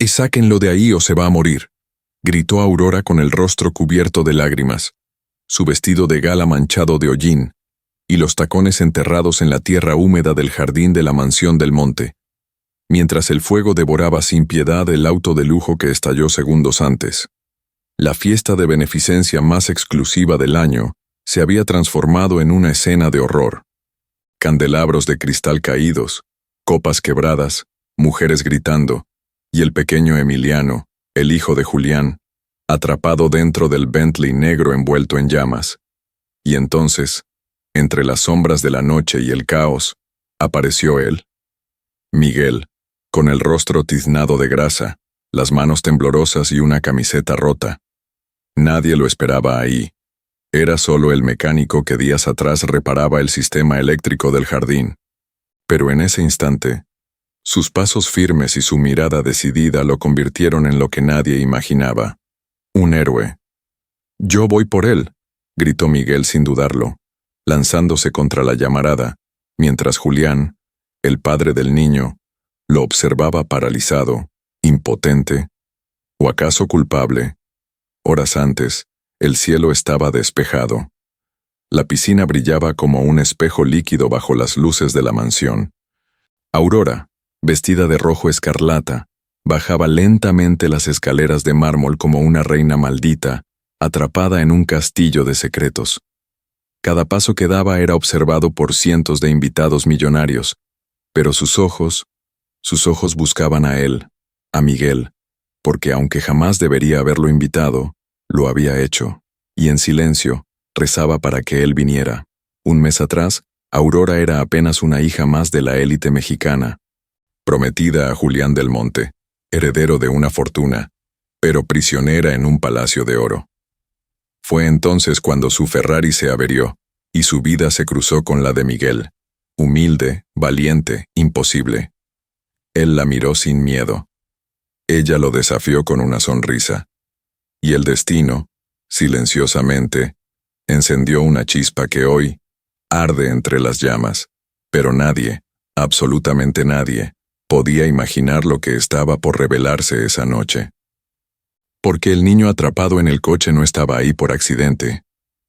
Y sáquenlo de ahí o se va a morir, gritó Aurora con el rostro cubierto de lágrimas, su vestido de gala manchado de hollín, y los tacones enterrados en la tierra húmeda del jardín de la mansión del monte, mientras el fuego devoraba sin piedad el auto de lujo que estalló segundos antes. La fiesta de beneficencia más exclusiva del año se había transformado en una escena de horror. Candelabros de cristal caídos, copas quebradas, mujeres gritando, y el pequeño Emiliano, el hijo de Julián, atrapado dentro del Bentley negro envuelto en llamas. Y entonces, entre las sombras de la noche y el caos, apareció él. Miguel, con el rostro tiznado de grasa, las manos temblorosas y una camiseta rota. Nadie lo esperaba ahí. Era solo el mecánico que días atrás reparaba el sistema eléctrico del jardín. Pero en ese instante, sus pasos firmes y su mirada decidida lo convirtieron en lo que nadie imaginaba. Un héroe. «Yo voy por él», gritó Miguel sin dudarlo, lanzándose contra la llamarada, mientras Julián, el padre del niño, lo observaba paralizado, impotente, o acaso culpable. Horas antes, el cielo estaba despejado. La piscina brillaba como un espejo líquido bajo las luces de la mansión. Aurora, vestida de rojo escarlata, bajaba lentamente las escaleras de mármol como una reina maldita, atrapada en un castillo de secretos. Cada paso que daba era observado por cientos de invitados millonarios, pero sus ojos buscaban a él, a Miguel, porque aunque jamás debería haberlo invitado, lo había hecho, y en silencio, rezaba para que él viniera. Un mes atrás, Aurora era apenas una hija más de la élite mexicana, prometida a Julián del Monte, heredero de una fortuna, pero prisionera en un palacio de oro. Fue entonces cuando su Ferrari se averió, y su vida se cruzó con la de Miguel, humilde, valiente, imposible. Él la miró sin miedo. Ella lo desafió con una sonrisa. Y el destino, silenciosamente, encendió una chispa que hoy arde entre las llamas, pero nadie, absolutamente nadie, podía imaginar lo que estaba por revelarse esa noche. Porque el niño atrapado en el coche no estaba ahí por accidente,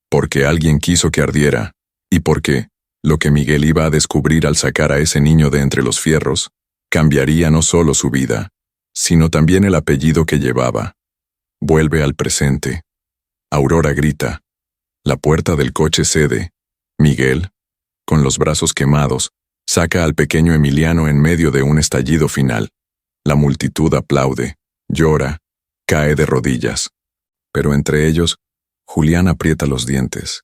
porque alguien quiso que ardiera, y porque lo que Miguel iba a descubrir al sacar a ese niño de entre los fierros, cambiaría no solo su vida, sino también el apellido que llevaba. Vuelve al presente. Aurora grita. La puerta del coche cede. Miguel, con los brazos quemados, saca al pequeño Emiliano en medio de un estallido final. La multitud aplaude, llora, cae de rodillas. Pero entre ellos, Julián aprieta los dientes.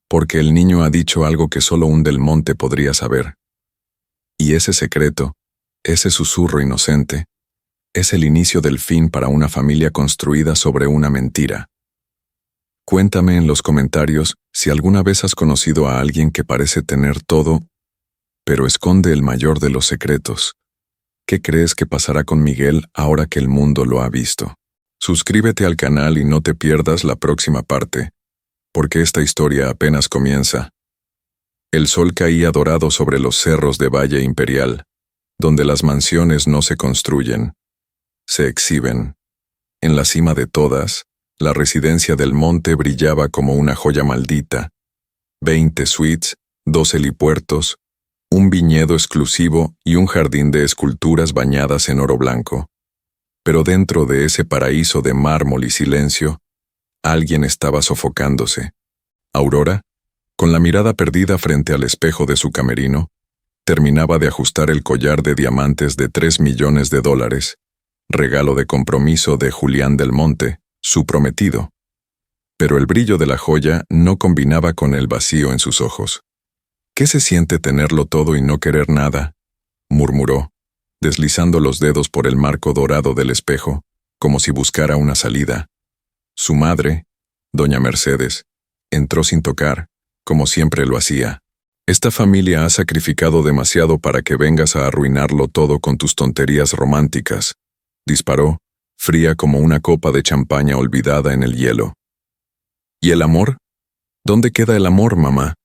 Porque el niño ha dicho algo que solo un Del Monte podría saber. Y ese secreto, ese susurro inocente, es el inicio del fin para una familia construida sobre una mentira. Cuéntame en los comentarios si alguna vez has conocido a alguien que parece tener todo, pero esconde el mayor de los secretos. ¿Qué crees que pasará con Miguel ahora que el mundo lo ha visto? Suscríbete al canal y no te pierdas la próxima parte, porque esta historia apenas comienza. El sol caía dorado sobre los cerros de Valle Imperial, donde las mansiones no se construyen, se exhiben. En la cima de todas, la residencia del monte brillaba como una joya maldita. 20 suites, 2 helipuertos, un viñedo exclusivo y un jardín de esculturas bañadas en oro blanco. Pero dentro de ese paraíso de mármol y silencio, alguien estaba sofocándose. Aurora, con la mirada perdida frente al espejo de su camerino, terminaba de ajustar el collar de diamantes de $3 millones, regalo de compromiso de Julián del Monte, su prometido. Pero el brillo de la joya no combinaba con el vacío en sus ojos. ¿Qué se siente tenerlo todo y no querer nada?, murmuró, deslizando los dedos por el marco dorado del espejo, como si buscara una salida. Su madre, doña Mercedes, entró sin tocar, como siempre lo hacía. Esta familia ha sacrificado demasiado para que vengas a arruinarlo todo con tus tonterías románticas, disparó, fría como una copa de champaña olvidada en el hielo. ¿Y el amor? ¿Dónde queda el amor, mamá?,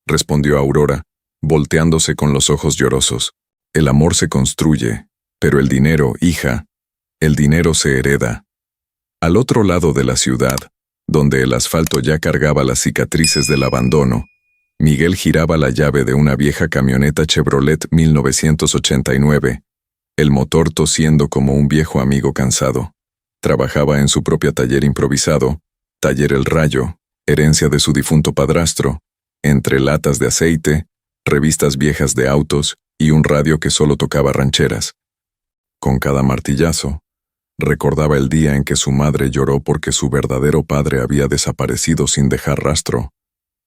respondió Aurora, volteándose con los ojos llorosos. El amor se construye, pero el dinero, hija, El dinero se hereda. Al otro lado de la ciudad, donde el asfalto ya cargaba las cicatrices del abandono, Miguel giraba la llave de una vieja camioneta Chevrolet 1989, el motor tosiendo como un viejo amigo cansado. Trabajaba en su propio taller improvisado, Taller El Rayo, herencia de su difunto padrastro, entre latas de aceite, revistas viejas de autos y un radio que solo tocaba rancheras. Con cada martillazo, recordaba el día en que su madre lloró porque su verdadero padre había desaparecido sin dejar rastro,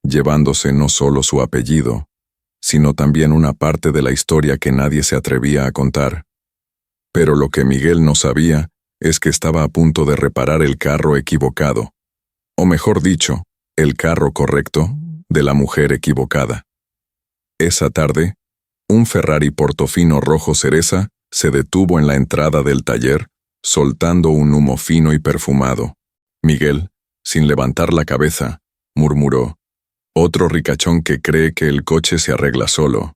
llevándose no solo su apellido, sino también una parte de la historia que nadie se atrevía a contar. Pero lo que Miguel no sabía es que estaba a punto de reparar el carro equivocado, o mejor dicho, el carro correcto de la mujer equivocada. Esa tarde, un Ferrari Portofino rojo cereza se detuvo en la entrada del taller, soltando un humo fino y perfumado. Miguel, sin levantar la cabeza, murmuró: «Otro ricachón que cree que el coche se arregla solo».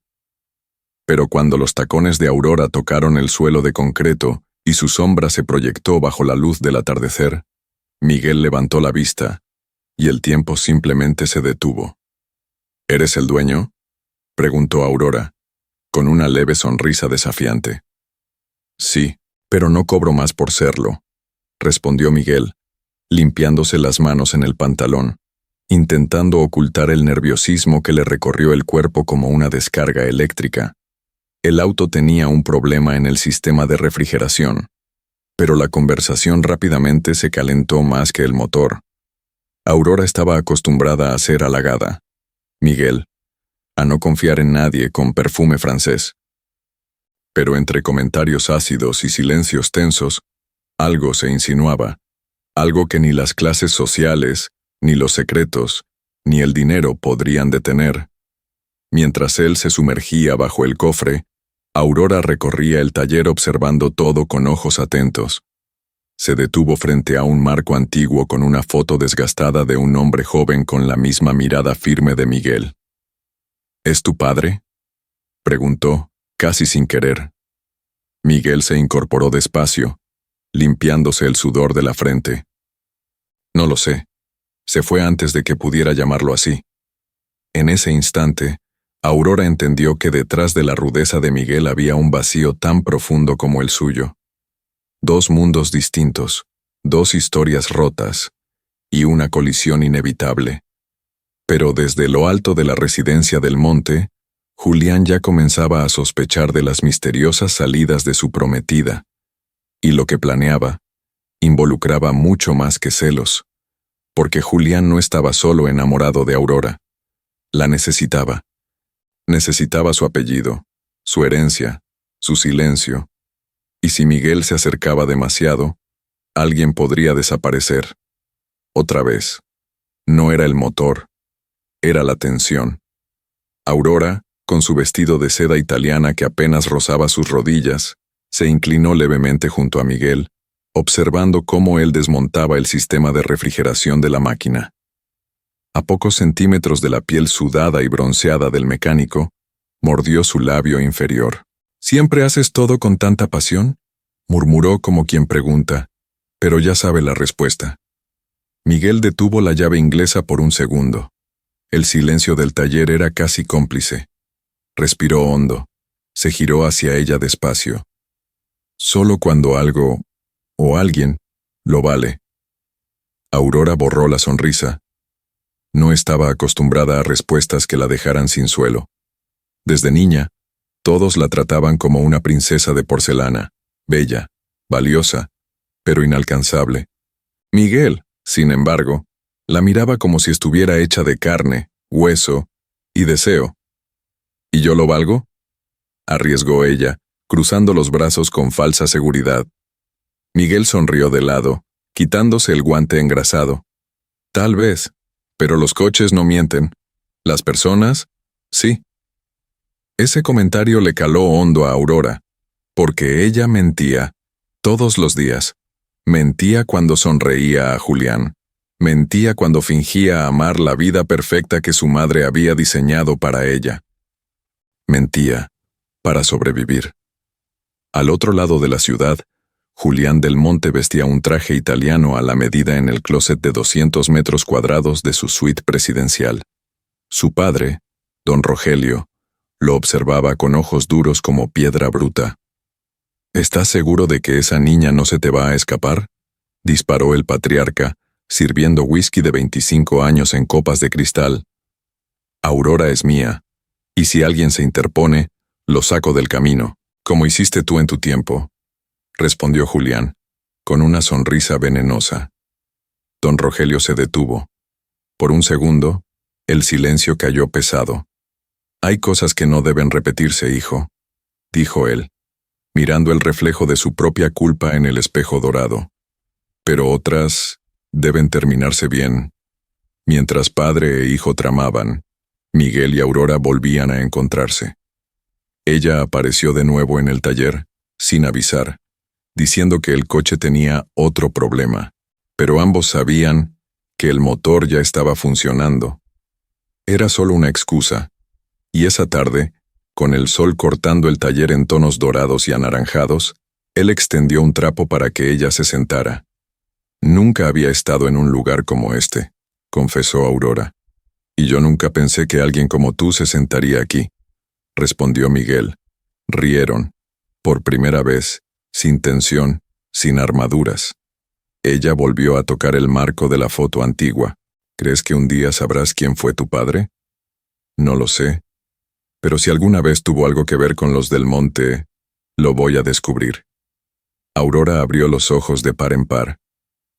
Pero cuando los tacones de Aurora tocaron el suelo de concreto y su sombra se proyectó bajo la luz del atardecer, Miguel levantó la vista, y el tiempo simplemente se detuvo. «¿Eres el dueño?», preguntó Aurora, con una leve sonrisa desafiante. «Sí, pero no cobro más por serlo», respondió Miguel, limpiándose las manos en el pantalón, intentando ocultar el nerviosismo que le recorrió el cuerpo como una descarga eléctrica. El auto tenía un problema en el sistema de refrigeración, pero la conversación rápidamente se calentó más que el motor. Aurora estaba acostumbrada a ser halagada. Miguel, a no confiar en nadie con perfume francés. Pero entre comentarios ácidos y silencios tensos, algo se insinuaba, algo que ni las clases sociales, ni los secretos, ni el dinero podrían detener. Mientras él se sumergía bajo el cofre, Aurora recorría el taller observando todo con ojos atentos. Se detuvo frente a un marco antiguo con una foto desgastada de un hombre joven con la misma mirada firme de Miguel. «¿Es tu padre?», preguntó, casi sin querer. Miguel se incorporó despacio, limpiándose el sudor de la frente. «No lo sé. Se fue antes de que pudiera llamarlo así». En ese instante, Aurora entendió que detrás de la rudeza de Miguel había un vacío tan profundo como el suyo. Dos mundos distintos, dos historias rotas, y una colisión inevitable. Pero desde lo alto de la residencia del monte, Julián ya comenzaba a sospechar de las misteriosas salidas de su prometida, y lo que planeaba involucraba mucho más que celos, porque Julián no estaba solo enamorado de Aurora. La necesitaba. Necesitaba su apellido, su herencia, su silencio, y si Miguel se acercaba demasiado, alguien podría desaparecer. Otra vez. No era el motor, era la tensión. Aurora, con su vestido de seda italiana que apenas rozaba sus rodillas, se inclinó levemente junto a Miguel, observando cómo él desmontaba el sistema de refrigeración de la máquina. A pocos centímetros de la piel sudada y bronceada del mecánico, mordió su labio inferior. «¿Siempre haces todo con tanta pasión?», murmuró como quien pregunta, pero ya sabe la respuesta. Miguel detuvo la llave inglesa por un segundo. El silencio del taller era casi cómplice. Respiró hondo. Se giró hacia ella despacio. Solo cuando algo, o alguien, lo vale. Aurora borró la sonrisa. No estaba acostumbrada a respuestas que la dejaran sin suelo. Desde niña, todos la trataban como una princesa de porcelana, bella, valiosa, pero inalcanzable. Miguel, sin embargo, la miraba como si estuviera hecha de carne, hueso y deseo. ¿Y yo lo valgo?, arriesgó ella, cruzando los brazos con falsa seguridad. Miguel sonrió de lado, quitándose el guante engrasado. Tal vez, pero los coches no mienten. Las personas, sí. Ese comentario le caló hondo a Aurora, porque ella mentía, todos los días. Mentía cuando sonreía a Julián. Mentía cuando fingía amar la vida perfecta que su madre había diseñado para ella. Mentía para sobrevivir. Al otro lado de la ciudad, Julián del Monte vestía un traje italiano a la medida en el closet de 200 metros cuadrados de su suite presidencial. Su padre, don Rogelio, lo observaba con ojos duros como piedra bruta. ¿Estás seguro de que esa niña no se te va a escapar?, disparó el patriarca, sirviendo whisky de 25 años en copas de cristal. Aurora es mía, y si alguien se interpone, lo saco del camino, como hiciste tú en tu tiempo, respondió Julián, con una sonrisa venenosa. Don Rogelio se detuvo. Por un segundo, el silencio cayó pesado. Hay cosas que no deben repetirse, hijo, dijo él, mirando el reflejo de su propia culpa en el espejo dorado. Pero otras deben terminarse bien. Mientras padre e hijo tramaban, Miguel y Aurora volvían a encontrarse. Ella apareció de nuevo en el taller, sin avisar, diciendo que el coche tenía otro problema, pero ambos sabían que el motor ya estaba funcionando. Era solo una excusa, y esa tarde, con el sol cortando el taller en tonos dorados y anaranjados, él extendió un trapo para que ella se sentara. Nunca había estado en un lugar como este, confesó Aurora. Y yo nunca pensé que alguien como tú se sentaría aquí, respondió Miguel. Rieron, por primera vez, sin tensión, sin armaduras. Ella volvió a tocar el marco de la foto antigua. ¿Crees que un día sabrás quién fue tu padre? No lo sé. Pero si alguna vez tuvo algo que ver con los del monte, lo voy a descubrir. Aurora abrió los ojos de par en par.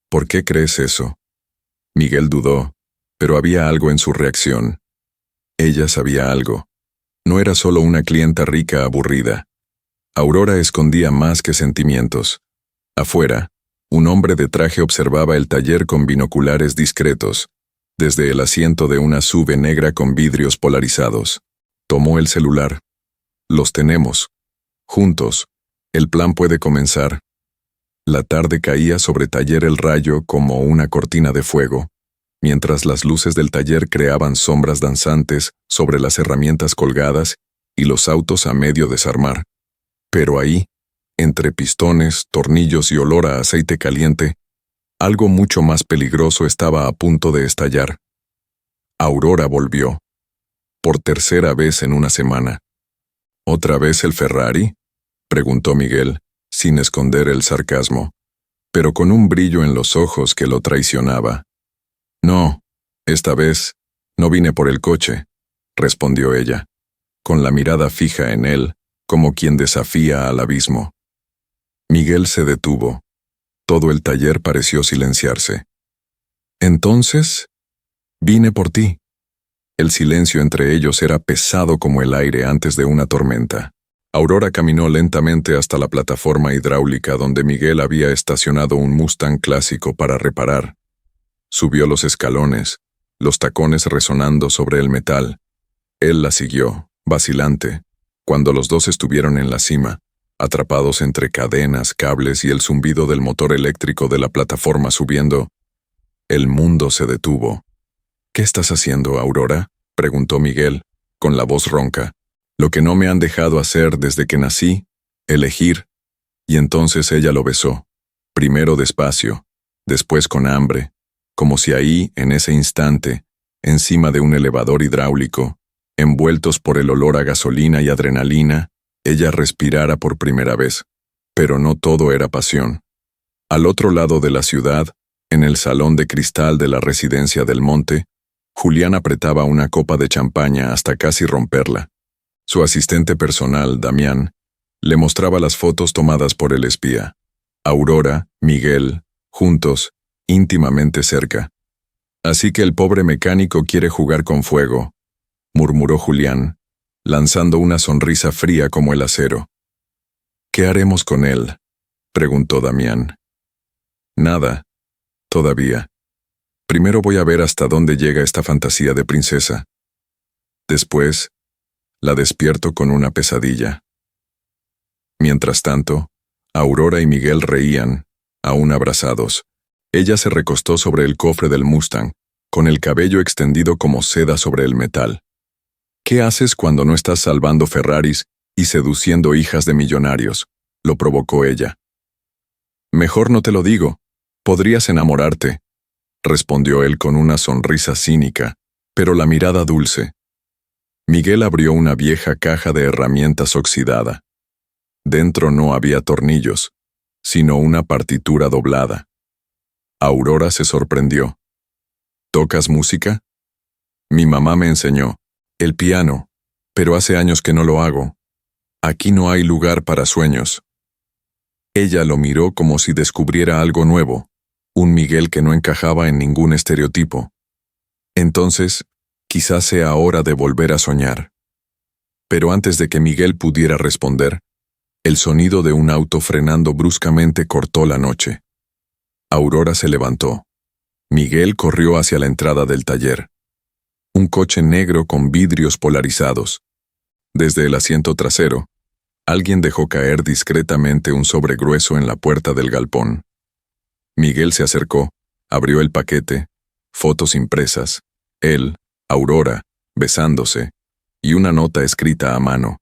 ¿Por qué crees eso? Miguel dudó, pero había algo en su reacción. Ella sabía algo. No era solo una clienta rica aburrida. Aurora escondía más que sentimientos. Afuera, un hombre de traje observaba el taller con binoculares discretos, desde el asiento de una SUV negra con vidrios polarizados. Tomó el celular. Los tenemos. Juntos. El plan puede comenzar. La tarde caía sobre Taller El Rayo como una cortina de fuego, mientras las luces del taller creaban sombras danzantes sobre las herramientas colgadas y los autos a medio desarmar. Pero ahí, entre pistones, tornillos y olor a aceite caliente, algo mucho más peligroso estaba a punto de estallar. Aurora volvió. Por tercera vez en una semana. ¿Otra vez el Ferrari?, preguntó Miguel, sin esconder el sarcasmo, pero con un brillo en los ojos que lo traicionaba. No, esta vez no vine por el coche, respondió ella, con la mirada fija en él, como quien desafía al abismo. Miguel se detuvo. Todo el taller pareció silenciarse. Entonces, vine por ti. El silencio entre ellos era pesado como el aire antes de una tormenta. Aurora caminó lentamente hasta la plataforma hidráulica donde Miguel había estacionado un Mustang clásico para reparar. Subió los escalones, los tacones resonando sobre el metal. Él la siguió, vacilante, cuando los dos estuvieron en la cima, atrapados entre cadenas, cables y el zumbido del motor eléctrico de la plataforma subiendo. El mundo se detuvo. ¿Qué estás haciendo, Aurora?, preguntó Miguel, con la voz ronca. Lo que no me han dejado hacer desde que nací, elegir. Y entonces ella lo besó, primero despacio, después con hambre, como si ahí, en ese instante, encima de un elevador hidráulico, envueltos por el olor a gasolina y adrenalina, ella respirara por primera vez. Pero no todo era pasión. Al otro lado de la ciudad, en el salón de cristal de la residencia del monte, Julián apretaba una copa de champaña hasta casi romperla. Su asistente personal, Damián, le mostraba las fotos tomadas por el espía. Aurora, Miguel, juntos, íntimamente cerca. Así que el pobre mecánico quiere jugar con fuego, murmuró Julián, lanzando una sonrisa fría como el acero. ¿Qué haremos con él?, preguntó Damián. Nada, todavía. Primero voy a ver hasta dónde llega esta fantasía de princesa. Después, la despierto con una pesadilla. Mientras tanto, Aurora y Miguel reían, aún abrazados. Ella se recostó sobre el cofre del Mustang, con el cabello extendido como seda sobre el metal. ¿Qué haces cuando no estás salvando Ferraris y seduciendo hijas de millonarios?, lo provocó ella. Mejor no te lo digo. Podrías enamorarte, respondió él con una sonrisa cínica, pero la mirada dulce. Miguel abrió una vieja caja de herramientas oxidada. Dentro no había tornillos, sino una partitura doblada. Aurora se sorprendió. ¿Tocas música? Mi mamá me enseñó. El piano, pero hace años que no lo hago. Aquí no hay lugar para sueños. Ella lo miró como si descubriera algo nuevo, un Miguel que no encajaba en ningún estereotipo. Entonces, quizás sea hora de volver a soñar. Pero antes de que Miguel pudiera responder, el sonido de un auto frenando bruscamente cortó la noche. Aurora se levantó. Miguel corrió hacia la entrada del taller. Un coche negro con vidrios polarizados. Desde el asiento trasero, alguien dejó caer discretamente un sobre grueso en la puerta del galpón. Miguel se acercó, abrió el paquete, fotos impresas, él, Aurora, besándose, y una nota escrita a mano.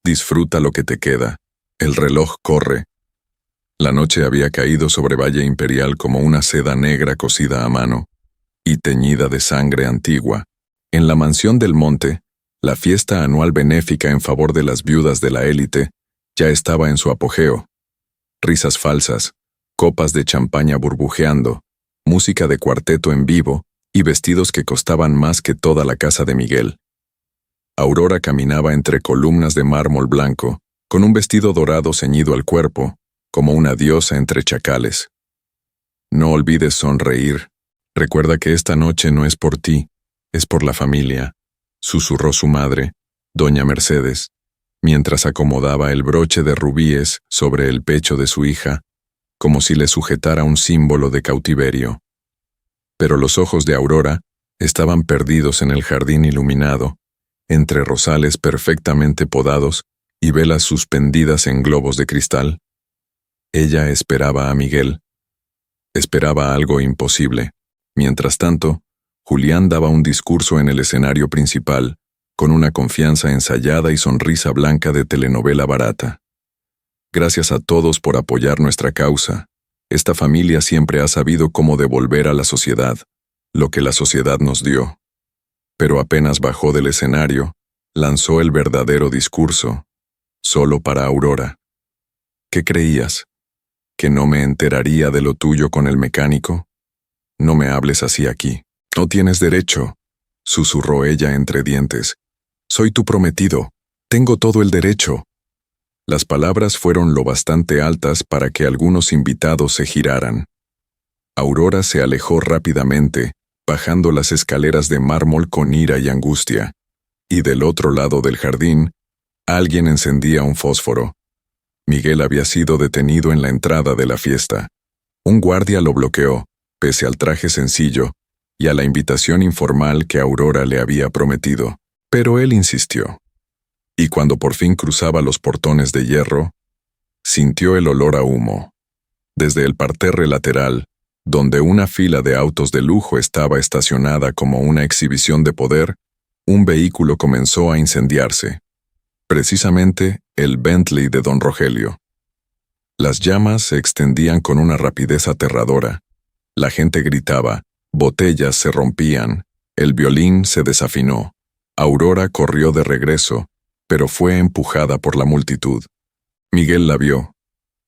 Disfruta lo que te queda, el reloj corre. La noche había caído sobre Valle Imperial como una seda negra cosida a mano, y teñida de sangre antigua. En la mansión del monte, la fiesta anual benéfica en favor de las viudas de la élite ya estaba en su apogeo. Risas falsas, copas de champaña burbujeando, música de cuarteto en vivo y vestidos que costaban más que toda la casa de Miguel. Aurora caminaba entre columnas de mármol blanco, con un vestido dorado ceñido al cuerpo, como una diosa entre chacales. No olvides sonreír. Recuerda que esta noche no es por ti, es por la familia, susurró su madre, doña Mercedes, mientras acomodaba el broche de rubíes sobre el pecho de su hija, como si le sujetara un símbolo de cautiverio. Pero los ojos de Aurora estaban perdidos en el jardín iluminado, entre rosales perfectamente podados y velas suspendidas en globos de cristal. Ella esperaba a Miguel. Esperaba algo imposible. Mientras tanto, Julián daba un discurso en el escenario principal, con una confianza ensayada y sonrisa blanca de telenovela barata. Gracias a todos por apoyar nuestra causa. Esta familia siempre ha sabido cómo devolver a la sociedad lo que la sociedad nos dio. Pero apenas bajó del escenario, lanzó el verdadero discurso, solo para Aurora. ¿Qué creías? ¿Que no me enteraría de lo tuyo con el mecánico? No me hables así aquí. No tienes derecho, susurró ella entre dientes. Soy tu prometido. Tengo todo el derecho. Las palabras fueron lo bastante altas para que algunos invitados se giraran. Aurora se alejó rápidamente, bajando las escaleras de mármol con ira y angustia. Y del otro lado del jardín, alguien encendía un fósforo. Miguel había sido detenido en la entrada de la fiesta. Un guardia lo bloqueó, pese al traje sencillo, y a la invitación informal que Aurora le había prometido. Pero él insistió. Y cuando por fin cruzaba los portones de hierro, sintió el olor a humo. Desde el parterre lateral, donde una fila de autos de lujo estaba estacionada como una exhibición de poder, un vehículo comenzó a incendiarse. Precisamente el Bentley de don Rogelio. Las llamas se extendían con una rapidez aterradora. La gente gritaba, botellas se rompían, el violín se desafinó. Aurora corrió de regreso, pero fue empujada por la multitud. Miguel la vio.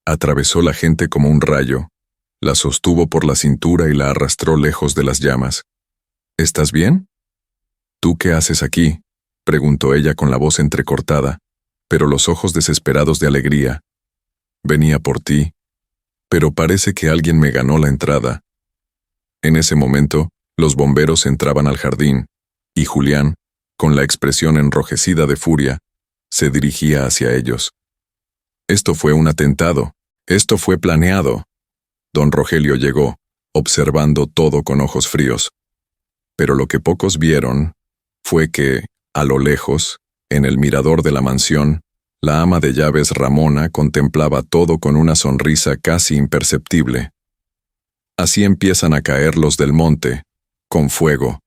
Atravesó la gente como un rayo, la sostuvo por la cintura y la arrastró lejos de las llamas. ¿Estás bien? ¿Tú qué haces aquí?, preguntó ella con la voz entrecortada, pero los ojos desesperados de alegría. Venía por ti, pero parece que alguien me ganó la entrada. En ese momento, los bomberos entraban al jardín, y Julián, con la expresión enrojecida de furia, se dirigía hacia ellos. Esto fue un atentado, esto fue planeado. Don Rogelio llegó, observando todo con ojos fríos. Pero lo que pocos vieron fue que, a lo lejos, en el mirador de la mansión, la ama de llaves Ramona contemplaba todo con una sonrisa casi imperceptible. Así empiezan a caer los del monte, con fuego.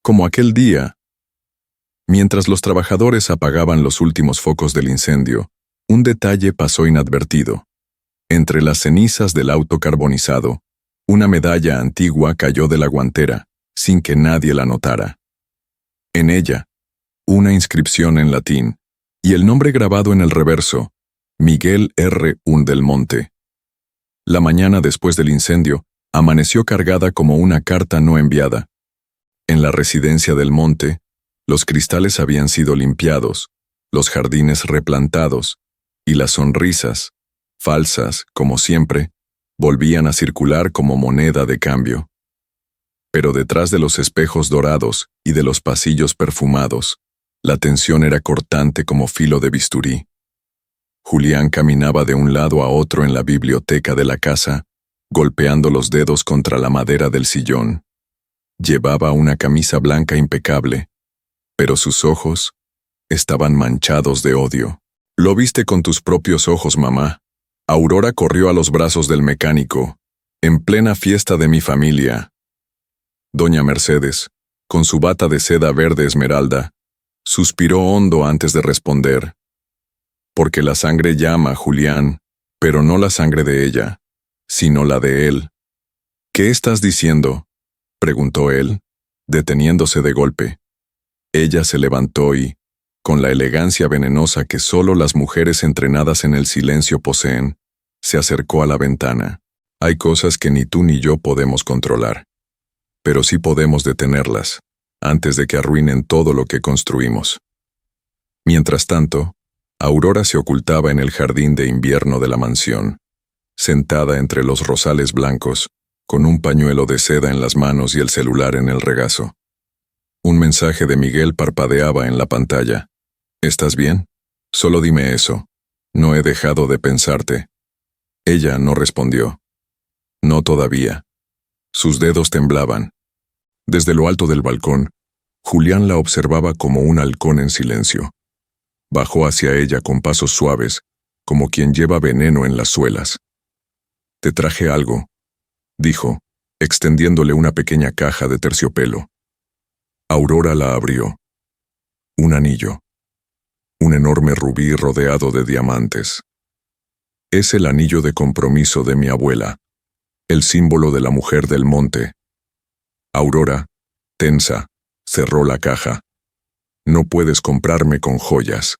Como aquel día. Mientras los trabajadores apagaban los últimos focos del incendio, un detalle pasó inadvertido. Entre las cenizas del auto carbonizado, una medalla antigua cayó de la guantera, sin que nadie la notara. En ella, una inscripción en latín, y el nombre grabado en el reverso, Miguel R. Un del Monte. La mañana después del incendio, amaneció cargada como una carta no enviada. En la residencia del Monte, los cristales habían sido limpiados, los jardines replantados, y las sonrisas, falsas como siempre, volvían a circular como moneda de cambio. Pero detrás de los espejos dorados y de los pasillos perfumados, la tensión era cortante como filo de bisturí. Julián caminaba de un lado a otro en la biblioteca de la casa, golpeando los dedos contra la madera del sillón. Llevaba una camisa blanca impecable, pero sus ojos estaban manchados de odio. «Lo viste con tus propios ojos, mamá». Aurora corrió a los brazos del mecánico, en plena fiesta de mi familia. Doña Mercedes, con su bata de seda verde esmeralda, suspiró hondo antes de responder. Porque la sangre llama, Julián, pero no la sangre de ella, sino la de él. «¿Qué estás diciendo?», preguntó él, deteniéndose de golpe. Ella se levantó y, con la elegancia venenosa que solo las mujeres entrenadas en el silencio poseen, se acercó a la ventana. «Hay cosas que ni tú ni yo podemos controlar, pero sí podemos detenerlas, antes de que arruinen todo lo que construimos». Mientras tanto, Aurora se ocultaba en el jardín de invierno de la mansión, sentada entre los rosales blancos, con un pañuelo de seda en las manos y el celular en el regazo. Un mensaje de Miguel parpadeaba en la pantalla. «¿Estás bien? Solo dime eso. No he dejado de pensarte». Ella no respondió. No todavía. Sus dedos temblaban. Desde lo alto del balcón, Julián la observaba como un halcón en silencio. Bajó hacia ella con pasos suaves, como quien lleva veneno en las suelas. «Te traje algo», dijo, extendiéndole una pequeña caja de terciopelo. Aurora la abrió. Un anillo. Un enorme rubí rodeado de diamantes. «Es el anillo de compromiso de mi abuela, el símbolo de la mujer del monte». Aurora, tensa, cerró la caja. «No puedes comprarme con joyas».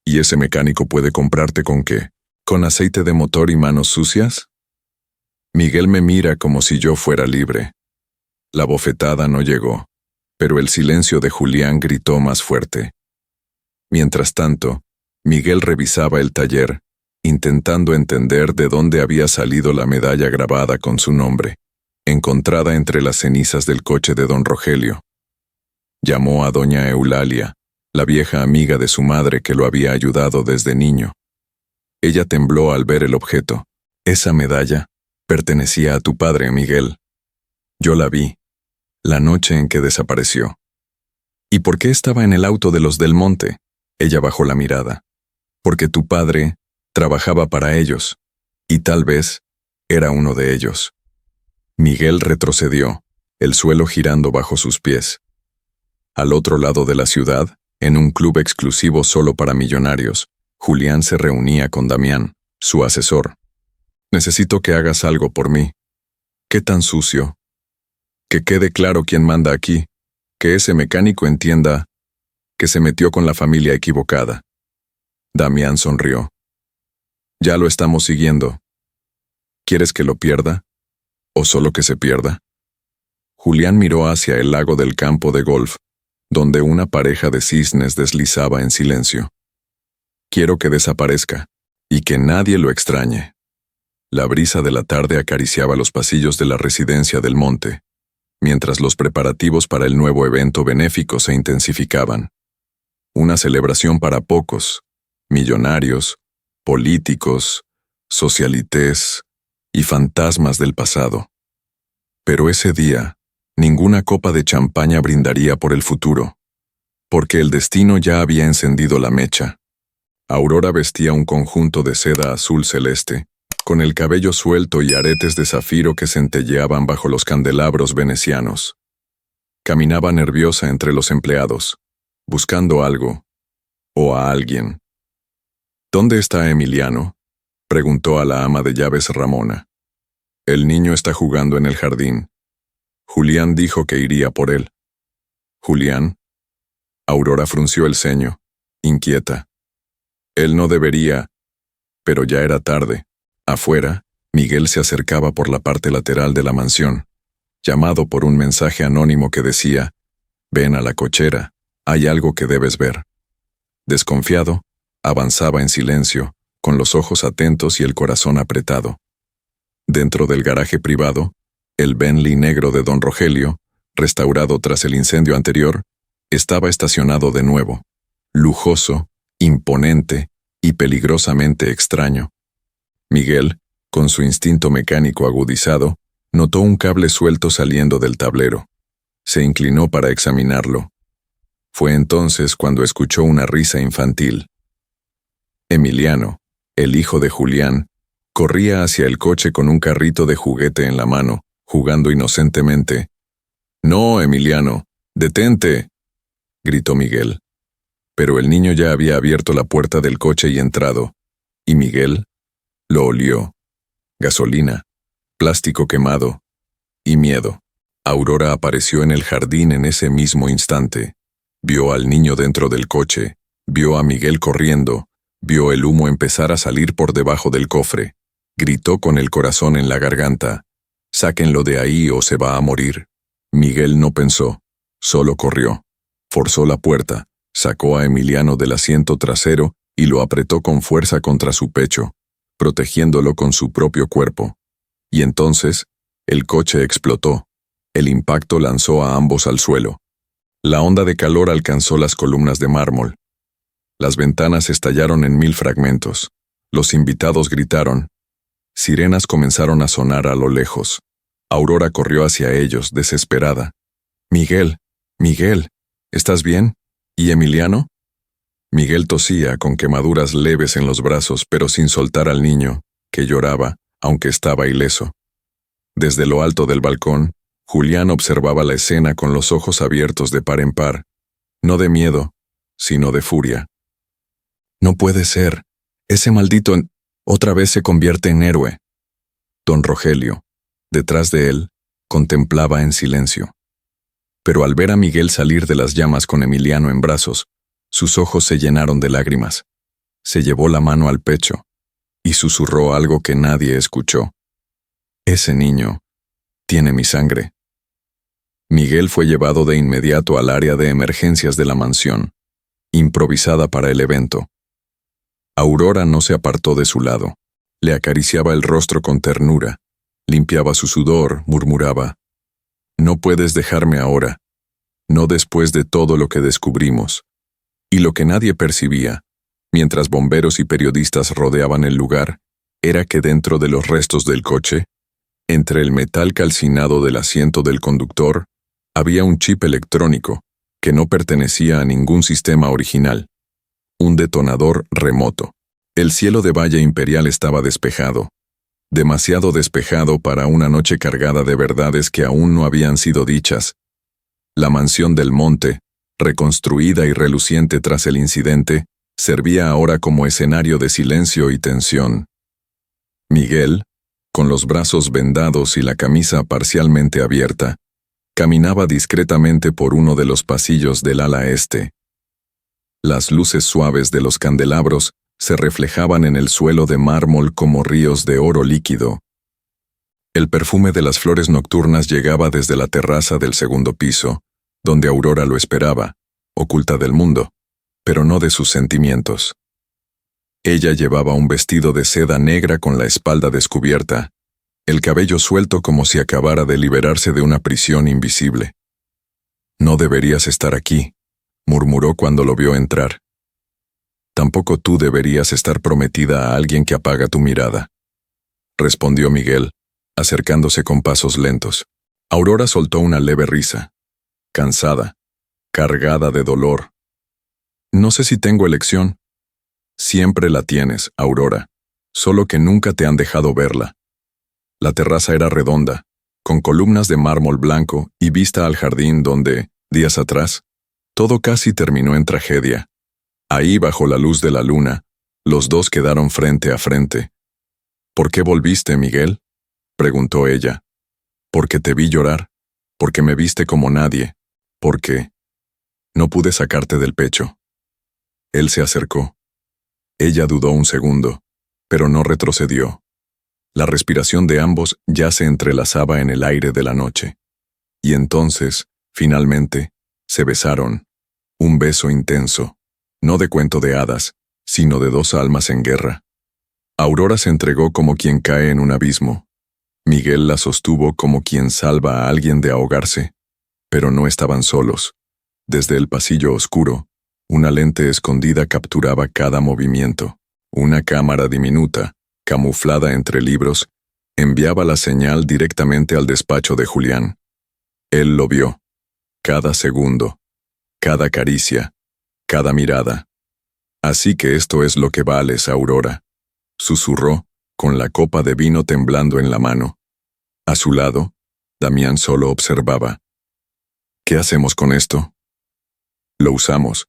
«¿Y ese mecánico puede comprarte con qué? ¿Con aceite de motor y manos sucias?» Miguel me mira como si yo fuera libre. La bofetada no llegó, pero el silencio de Julián gritó más fuerte. Mientras tanto, Miguel revisaba el taller, intentando entender de dónde había salido la medalla grabada con su nombre, encontrada entre las cenizas del coche de don Rogelio. Llamó a doña Eulalia, la vieja amiga de su madre que lo había ayudado desde niño. Ella tembló al ver el objeto. «Esa medalla pertenecía a tu padre, Miguel. Yo la vi, la noche en que desapareció». «¿Y por qué estaba en el auto de los del Monte?». Ella bajó la mirada. «Porque tu padre trabajaba para ellos, y tal vez era uno de ellos». Miguel retrocedió, el suelo girando bajo sus pies. Al otro lado de la ciudad, en un club exclusivo solo para millonarios, Julián se reunía con Damián, su asesor. «Necesito que hagas algo por mí». «¿Qué tan sucio?». «Que quede claro quién manda aquí, que ese mecánico entienda que se metió con la familia equivocada». Damián sonrió. «Ya lo estamos siguiendo. ¿Quieres que lo pierda? ¿O solo que se pierda?». Julián miró hacia el lago del campo de golf, donde una pareja de cisnes deslizaba en silencio. «Quiero que desaparezca, y que nadie lo extrañe». La brisa de la tarde acariciaba los pasillos de la residencia del Monte, mientras los preparativos para el nuevo evento benéfico se intensificaban. Una celebración para pocos, millonarios, políticos, socialités y fantasmas del pasado. Pero ese día, ninguna copa de champaña brindaría por el futuro, porque el destino ya había encendido la mecha. Aurora vestía un conjunto de seda azul celeste, con el cabello suelto y aretes de zafiro que centelleaban bajo los candelabros venecianos. Caminaba nerviosa entre los empleados, buscando algo, o a alguien. «¿Dónde está Emiliano?», Preguntó a la ama de llaves Ramona. El niño está jugando en el jardín. Julián dijo que iría por él. ¿Julián? Aurora frunció el ceño, inquieta. Él no debería, pero ya era tarde. Afuera, Miguel se acercaba por la parte lateral de la mansión, llamado por un mensaje anónimo que decía: «Ven a la cochera, hay algo que debes ver». Desconfiado, avanzaba en silencio, con los ojos atentos y el corazón apretado. Dentro del garaje privado, el Bentley negro de don Rogelio, restaurado tras el incendio anterior, estaba estacionado de nuevo, lujoso, imponente y peligrosamente extraño. Miguel, con su instinto mecánico agudizado, notó un cable suelto saliendo del tablero. Se inclinó para examinarlo. Fue entonces cuando escuchó una risa infantil. Emiliano, el hijo de Julián, corría hacia el coche con un carrito de juguete en la mano, jugando inocentemente. «No, Emiliano, detente», gritó Miguel. Pero el niño ya había abierto la puerta del coche y entrado, y Miguel lo olió. Gasolina, plástico quemado y miedo. Aurora apareció en el jardín en ese mismo instante. Vio al niño dentro del coche, vio a Miguel corriendo, vio el humo empezar a salir por debajo del cofre. Gritó con el corazón en la garganta: «Sáquenlo de ahí o se va a morir». Miguel no pensó, solo corrió. Forzó la puerta, sacó a Emiliano del asiento trasero y lo apretó con fuerza contra su pecho, protegiéndolo con su propio cuerpo. Y entonces, el coche explotó. El impacto lanzó a ambos al suelo. La onda de calor alcanzó las columnas de mármol. Las ventanas estallaron en 1000 fragmentos. Los invitados gritaron. Sirenas comenzaron a sonar a lo lejos. Aurora corrió hacia ellos, desesperada. «Miguel, Miguel, ¿estás bien? ¿Y Emiliano?» Miguel tosía con quemaduras leves en los brazos, pero sin soltar al niño, que lloraba, aunque estaba ileso. Desde lo alto del balcón, Julián observaba la escena con los ojos abiertos de par en par, no de miedo, sino de furia. «No puede ser. Ese maldito otra vez se convierte en héroe». Don Rogelio, detrás de él, contemplaba en silencio. Pero al ver a Miguel salir de las llamas con Emiliano en brazos, sus ojos se llenaron de lágrimas. Se llevó la mano al pecho y susurró algo que nadie escuchó. «Ese niño tiene mi sangre». Miguel fue llevado de inmediato al área de emergencias de la mansión, improvisada para el evento. Aurora no se apartó de su lado. Le acariciaba el rostro con ternura, limpiaba su sudor, murmuraba: «No puedes dejarme ahora, no después de todo lo que descubrimos». Y lo que nadie percibía, mientras bomberos y periodistas rodeaban el lugar, era que dentro de los restos del coche, entre el metal calcinado del asiento del conductor, había un chip electrónico que no pertenecía a ningún sistema original. Un detonador remoto. El cielo de Valle Imperial estaba despejado. Demasiado despejado para una noche cargada de verdades que aún no habían sido dichas. La mansión del monte, reconstruida y reluciente tras el incidente, servía ahora como escenario de silencio y tensión. Miguel, con los brazos vendados y la camisa parcialmente abierta, caminaba discretamente por uno de los pasillos del ala este. Las luces suaves de los candelabros se reflejaban en el suelo de mármol como ríos de oro líquido. El perfume de las flores nocturnas llegaba desde la terraza del segundo piso, donde Aurora lo esperaba, oculta del mundo, pero no de sus sentimientos. Ella llevaba un vestido de seda negra con la espalda descubierta, el cabello suelto como si acabara de liberarse de una prisión invisible. «No deberías estar aquí», murmuró cuando lo vio entrar. «Tampoco tú deberías estar prometida a alguien que apaga tu mirada», respondió Miguel, acercándose con pasos lentos. Aurora soltó una leve risa, cansada, cargada de dolor. «No sé si tengo elección». «Siempre la tienes, Aurora, solo que nunca te han dejado verla». La terraza era redonda, con columnas de mármol blanco y vista al jardín donde, días atrás, todo casi terminó en tragedia. Ahí, bajo la luz de la luna, los dos quedaron frente a frente, ¿Por qué volviste, Miguel?, preguntó ella. Porque te vi llorar, porque me viste como nadie, porque no pude sacarte del pecho. Él se acercó. Ella dudó un segundo, pero no retrocedió. La respiración de ambos ya se entrelazaba en el aire de la noche. Y entonces, finalmente, se besaron. Un beso intenso, no de cuento de hadas, sino de dos almas en guerra. Aurora se entregó como quien cae en un abismo. Miguel la sostuvo como quien salva a alguien de ahogarse. Pero no estaban solos. Desde el pasillo oscuro, una lente escondida capturaba cada movimiento. Una cámara diminuta, camuflada entre libros, enviaba la señal directamente al despacho de Julián. Él lo vio. Cada segundo, cada caricia, cada mirada. Así que esto es lo que vales, Aurora, susurró, con la copa de vino temblando en la mano. A su lado, Damián solo observaba. ¿Qué hacemos con esto? Lo usamos,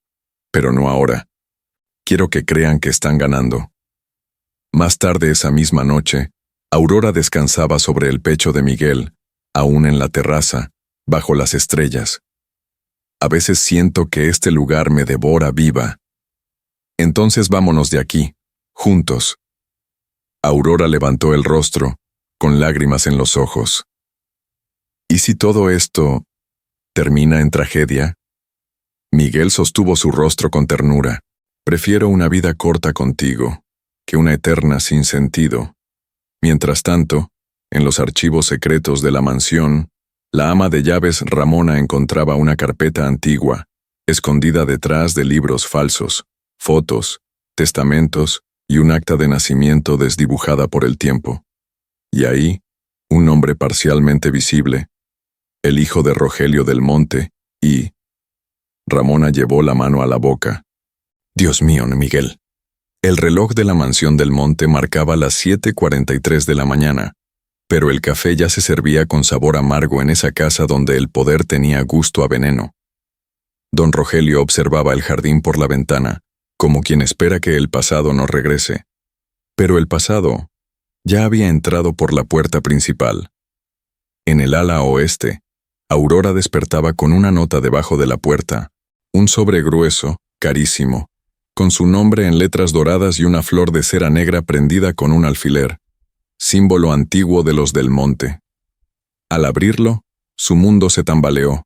pero no ahora. Quiero que crean que están ganando. Más tarde esa misma noche, Aurora descansaba sobre el pecho de Miguel, aún en la terraza, bajo las estrellas. A veces siento que este lugar me devora viva. Entonces vámonos de aquí, juntos. Aurora levantó el rostro, con lágrimas en los ojos. ¿Y si todo esto termina en tragedia? Miguel sostuvo su rostro con ternura. Prefiero una vida corta contigo, que una eterna sin sentido. Mientras tanto, en los archivos secretos de la mansión, la ama de llaves Ramona encontraba una carpeta antigua, escondida detrás de libros falsos, fotos, testamentos y un acta de nacimiento desdibujada por el tiempo. Y ahí, un nombre parcialmente visible, el hijo de Rogelio del Monte, y... Ramona llevó la mano a la boca. Dios mío, Miguel. El reloj de la mansión del Monte marcaba las 7:43 de la mañana, pero el café ya se servía con sabor amargo en esa casa donde el poder tenía gusto a veneno. Don Rogelio observaba el jardín por la ventana, como quien espera que el pasado no regrese. Pero el pasado ya había entrado por la puerta principal. En el ala oeste, Aurora despertaba con una nota debajo de la puerta, un sobre grueso, carísimo, con su nombre en letras doradas y una flor de cera negra prendida con un alfiler, símbolo antiguo de los del Monte. Al abrirlo, su mundo se tambaleó.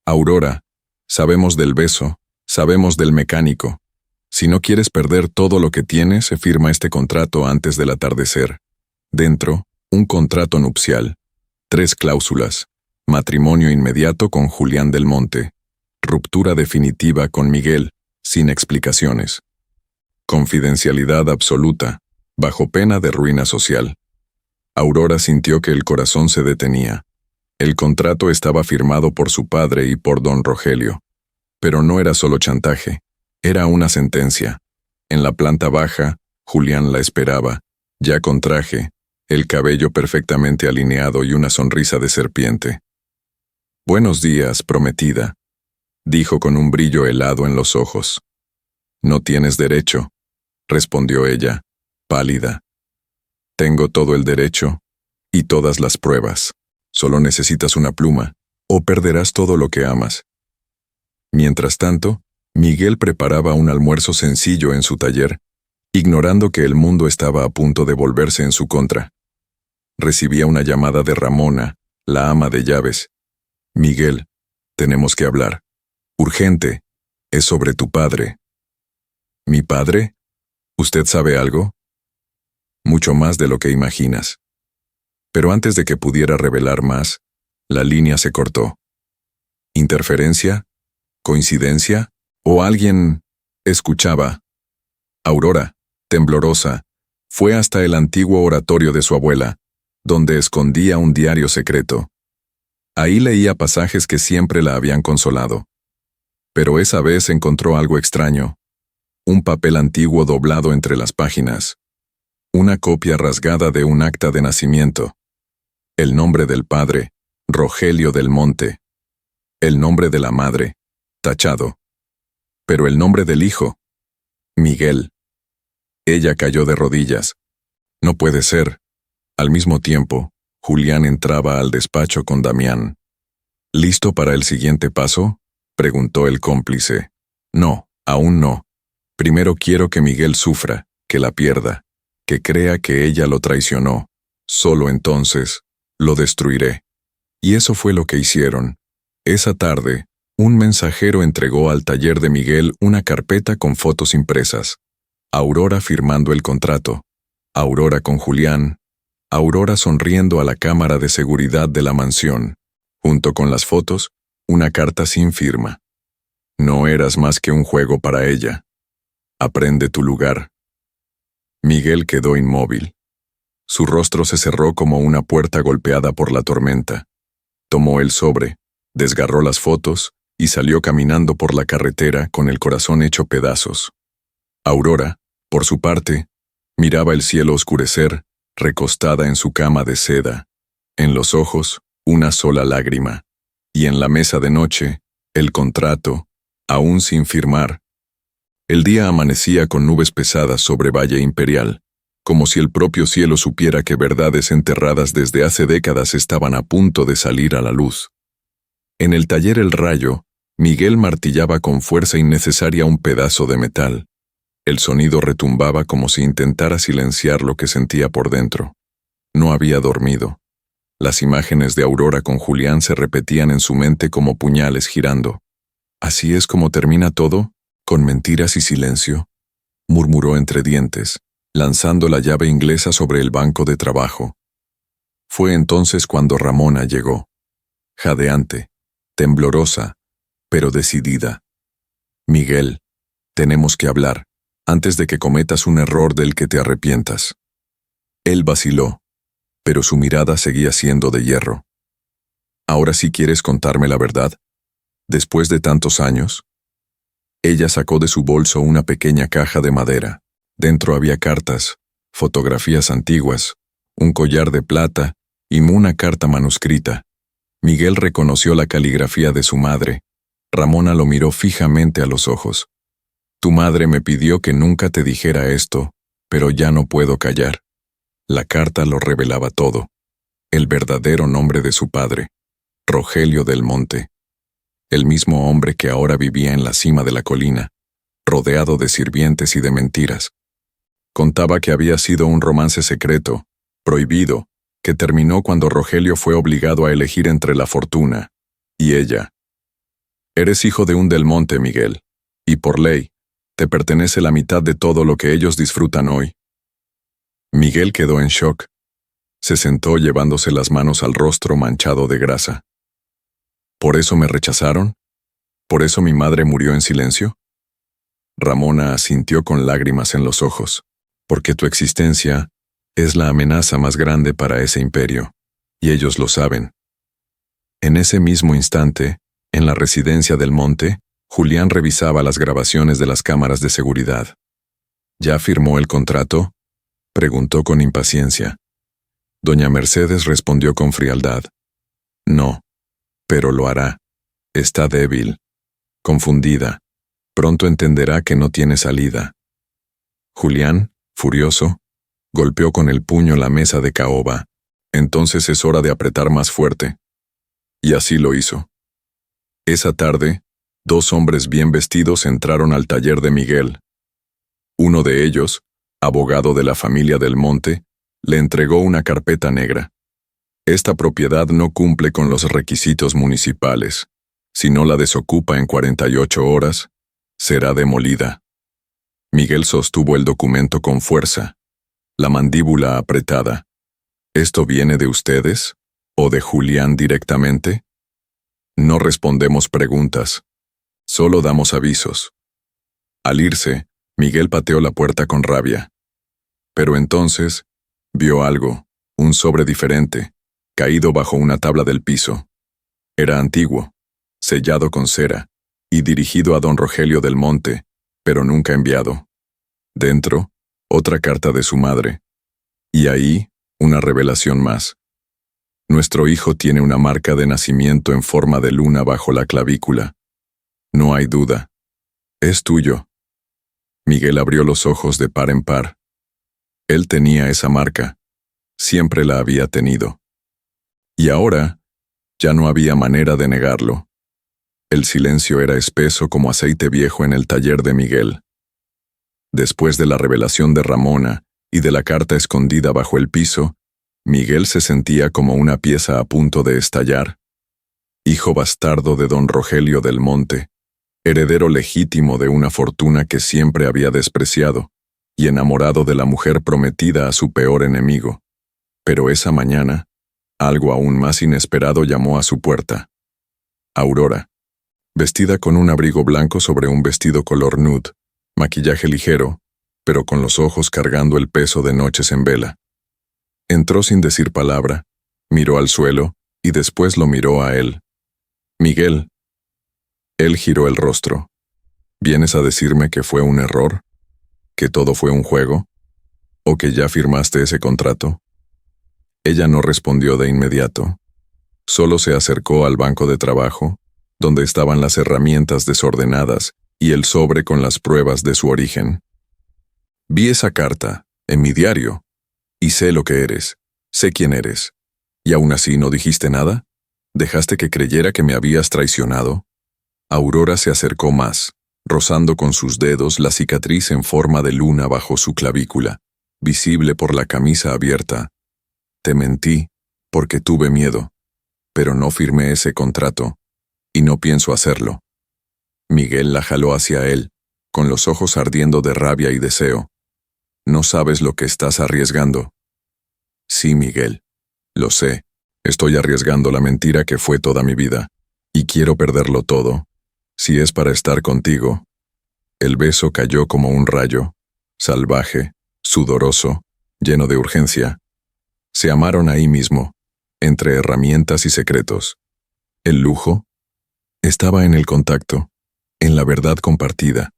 Aurora, sabemos del beso, sabemos del mecánico. Si no quieres perder todo lo que tienes, se firma este contrato antes del atardecer. Dentro, un contrato nupcial. 3 cláusulas. Matrimonio inmediato con Julián del Monte. Ruptura definitiva con Miguel, sin explicaciones. Confidencialidad absoluta, bajo pena de ruina social. Aurora sintió que el corazón se detenía. El contrato estaba firmado por su padre y por don Rogelio. Pero no era solo chantaje, era una sentencia. En la planta baja, Julián la esperaba, ya con traje, el cabello perfectamente alineado y una sonrisa de serpiente. «Buenos días, prometida», dijo con un brillo helado en los ojos. «No tienes derecho», respondió ella, pálida. «Tengo todo el derecho y todas las pruebas. Solo necesitas una pluma, o perderás todo lo que amas». Mientras tanto, Miguel preparaba un almuerzo sencillo en su taller, ignorando que el mundo estaba a punto de volverse en su contra. Recibía una llamada de Ramona, la ama de llaves. «Miguel, tenemos que hablar. Urgente. Es sobre tu padre». «¿Mi padre? ¿Usted sabe algo?» «Mucho más de lo que imaginas». Pero antes de que pudiera revelar más, la línea se cortó. ¿Interferencia? ¿Coincidencia? ¿O alguien escuchaba? Aurora, temblorosa, fue hasta el antiguo oratorio de su abuela, donde escondía un diario secreto. Ahí leía pasajes que siempre la habían consolado. Pero esa vez encontró algo extraño. Un papel antiguo doblado entre las páginas. Una copia rasgada de un acta de nacimiento. El nombre del padre, Rogelio del Monte. El nombre de la madre, tachado. Pero el nombre del hijo, Miguel. Ella cayó de rodillas. No puede ser. Al mismo tiempo, Julián entraba al despacho con Damián. ¿Listo para el siguiente paso?, preguntó el cómplice. No, aún no. Primero quiero que Miguel sufra, que la pierda, que crea que ella lo traicionó. Solo entonces, lo destruiré. Y eso fue lo que hicieron. Esa tarde, un mensajero entregó al taller de Miguel una carpeta con fotos impresas. Aurora firmando el contrato. Aurora con Julián. Aurora sonriendo a la cámara de seguridad de la mansión. Junto con las fotos, una carta sin firma. No eras más que un juego para ella. Aprende tu lugar. Miguel quedó inmóvil. Su rostro se cerró como una puerta golpeada por la tormenta. Tomó el sobre, desgarró las fotos y salió caminando por la carretera con el corazón hecho pedazos. Aurora, por su parte, miraba el cielo oscurecer, recostada en su cama de seda. En los ojos, una sola lágrima. Y en la mesa de noche, el contrato, aún sin firmar. El día amanecía con nubes pesadas sobre Valle Imperial, como si el propio cielo supiera que verdades enterradas desde hace décadas estaban a punto de salir a la luz. En el taller El Rayo, Miguel martillaba con fuerza innecesaria un pedazo de metal. El sonido retumbaba como si intentara silenciar lo que sentía por dentro. No había dormido. Las imágenes de Aurora con Julián se repetían en su mente como puñales girando. ¿Así es como termina todo? ¿Con mentiras y silencio?, murmuró entre dientes, lanzando la llave inglesa sobre el banco de trabajo. Fue entonces cuando Ramona llegó. Jadeante, temblorosa, pero decidida. Miguel, tenemos que hablar, antes de que cometas un error del que te arrepientas. Él vaciló, pero su mirada seguía siendo de hierro. ¿Ahora sí quieres contarme la verdad? ¿Después de tantos años? Ella sacó de su bolso una pequeña caja de madera. Dentro había cartas, fotografías antiguas, un collar de plata y una carta manuscrita. Miguel reconoció la caligrafía de su madre. Ramona lo miró fijamente a los ojos. Tu madre me pidió que nunca te dijera esto, pero ya no puedo callar. La carta lo revelaba todo. El verdadero nombre de su padre, Rogelio del Monte. El mismo hombre que ahora vivía en la cima de la colina, rodeado de sirvientes y de mentiras. Contaba que había sido un romance secreto, prohibido, que terminó cuando Rogelio fue obligado a elegir entre la fortuna y ella. Eres hijo de un Del Monte, Miguel, y por ley, te pertenece la mitad de todo lo que ellos disfrutan hoy. Miguel quedó en shock. Se sentó llevándose las manos al rostro manchado de grasa. ¿Por eso me rechazaron? ¿Por eso mi madre murió en silencio? Ramona asintió con lágrimas en los ojos. Porque tu existencia es la amenaza más grande para ese imperio, y ellos lo saben. En ese mismo instante, en la residencia del Monte, Julián revisaba las grabaciones de las cámaras de seguridad. ¿Ya firmó el contrato?, preguntó con impaciencia. Doña Mercedes respondió con frialdad. No, pero lo hará. Está débil, confundida. Pronto entenderá que no tiene salida. Julián, furioso, golpeó con el puño la mesa de caoba. Entonces es hora de apretar más fuerte. Y así lo hizo. Esa tarde, 2 hombres bien vestidos entraron al taller de Miguel. Uno de ellos, abogado de la familia Del Monte, le entregó una carpeta negra. Esta propiedad no cumple con los requisitos municipales. Si no la desocupa en 48 horas, será demolida. Miguel sostuvo el documento con fuerza, la mandíbula apretada. ¿Esto viene de ustedes? ¿O de Julián directamente? No respondemos preguntas, solo damos avisos. Al irse, Miguel pateó la puerta con rabia. Pero entonces, vio algo, un sobre diferente, caído bajo una tabla del piso. Era antiguo, sellado con cera, y dirigido a don Rogelio del Monte, pero nunca enviado. Dentro, otra carta de su madre. Y ahí, una revelación más. Nuestro hijo tiene una marca de nacimiento en forma de luna bajo la clavícula. No hay duda. Es tuyo. Miguel abrió los ojos de par en par. Él tenía esa marca. Siempre la había tenido. Y ahora, ya no había manera de negarlo. El silencio era espeso como aceite viejo en el taller de Miguel. Después de la revelación de Ramona y de la carta escondida bajo el piso, Miguel se sentía como una pieza a punto de estallar. Hijo bastardo de don Rogelio del Monte, heredero legítimo de una fortuna que siempre había despreciado, y enamorado de la mujer prometida a su peor enemigo. Pero esa mañana, algo aún más inesperado llamó a su puerta. Aurora, vestida con un abrigo blanco sobre un vestido color nude, maquillaje ligero, pero con los ojos cargando el peso de noches en vela. Entró sin decir palabra, miró al suelo y después lo miró a él. Miguel. Él giró el rostro. ¿Vienes a decirme que fue un error? ¿Que todo fue un juego? ¿O que ya firmaste ese contrato? Ella no respondió de inmediato. Solo se acercó al banco de trabajo, donde estaban las herramientas desordenadas y el sobre con las pruebas de su origen. Vi esa carta, en mi diario, y sé lo que eres, sé quién eres. ¿Y aún así no dijiste nada? ¿Dejaste que creyera que me habías traicionado? Aurora se acercó más, rozando con sus dedos la cicatriz en forma de luna bajo su clavícula, visible por la camisa abierta. Te mentí, porque tuve miedo, pero no firmé ese contrato, y no pienso hacerlo. Miguel la jaló hacia él, con los ojos ardiendo de rabia y deseo. No sabes lo que estás arriesgando. Sí, Miguel, lo sé. Estoy arriesgando la mentira que fue toda mi vida, y quiero perderlo todo, si es para estar contigo. El beso cayó como un rayo, salvaje, sudoroso, lleno de urgencia. Se amaron ahí mismo, entre herramientas y secretos. El lujo estaba en el contacto, en la verdad compartida.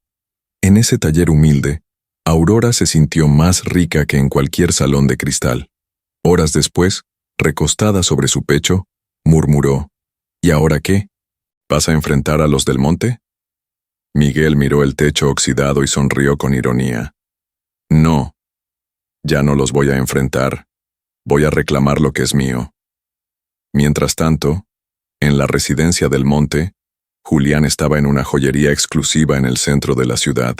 En ese taller humilde, Aurora se sintió más rica que en cualquier salón de cristal. Horas después, recostada sobre su pecho, murmuró, ¿y ahora qué? ¿Vas a enfrentar a los del monte? Miguel miró el techo oxidado y sonrió con ironía. No, ya no los voy a enfrentar. Voy a reclamar lo que es mío. Mientras tanto, en la residencia del monte, Julián estaba en una joyería exclusiva en el centro de la ciudad.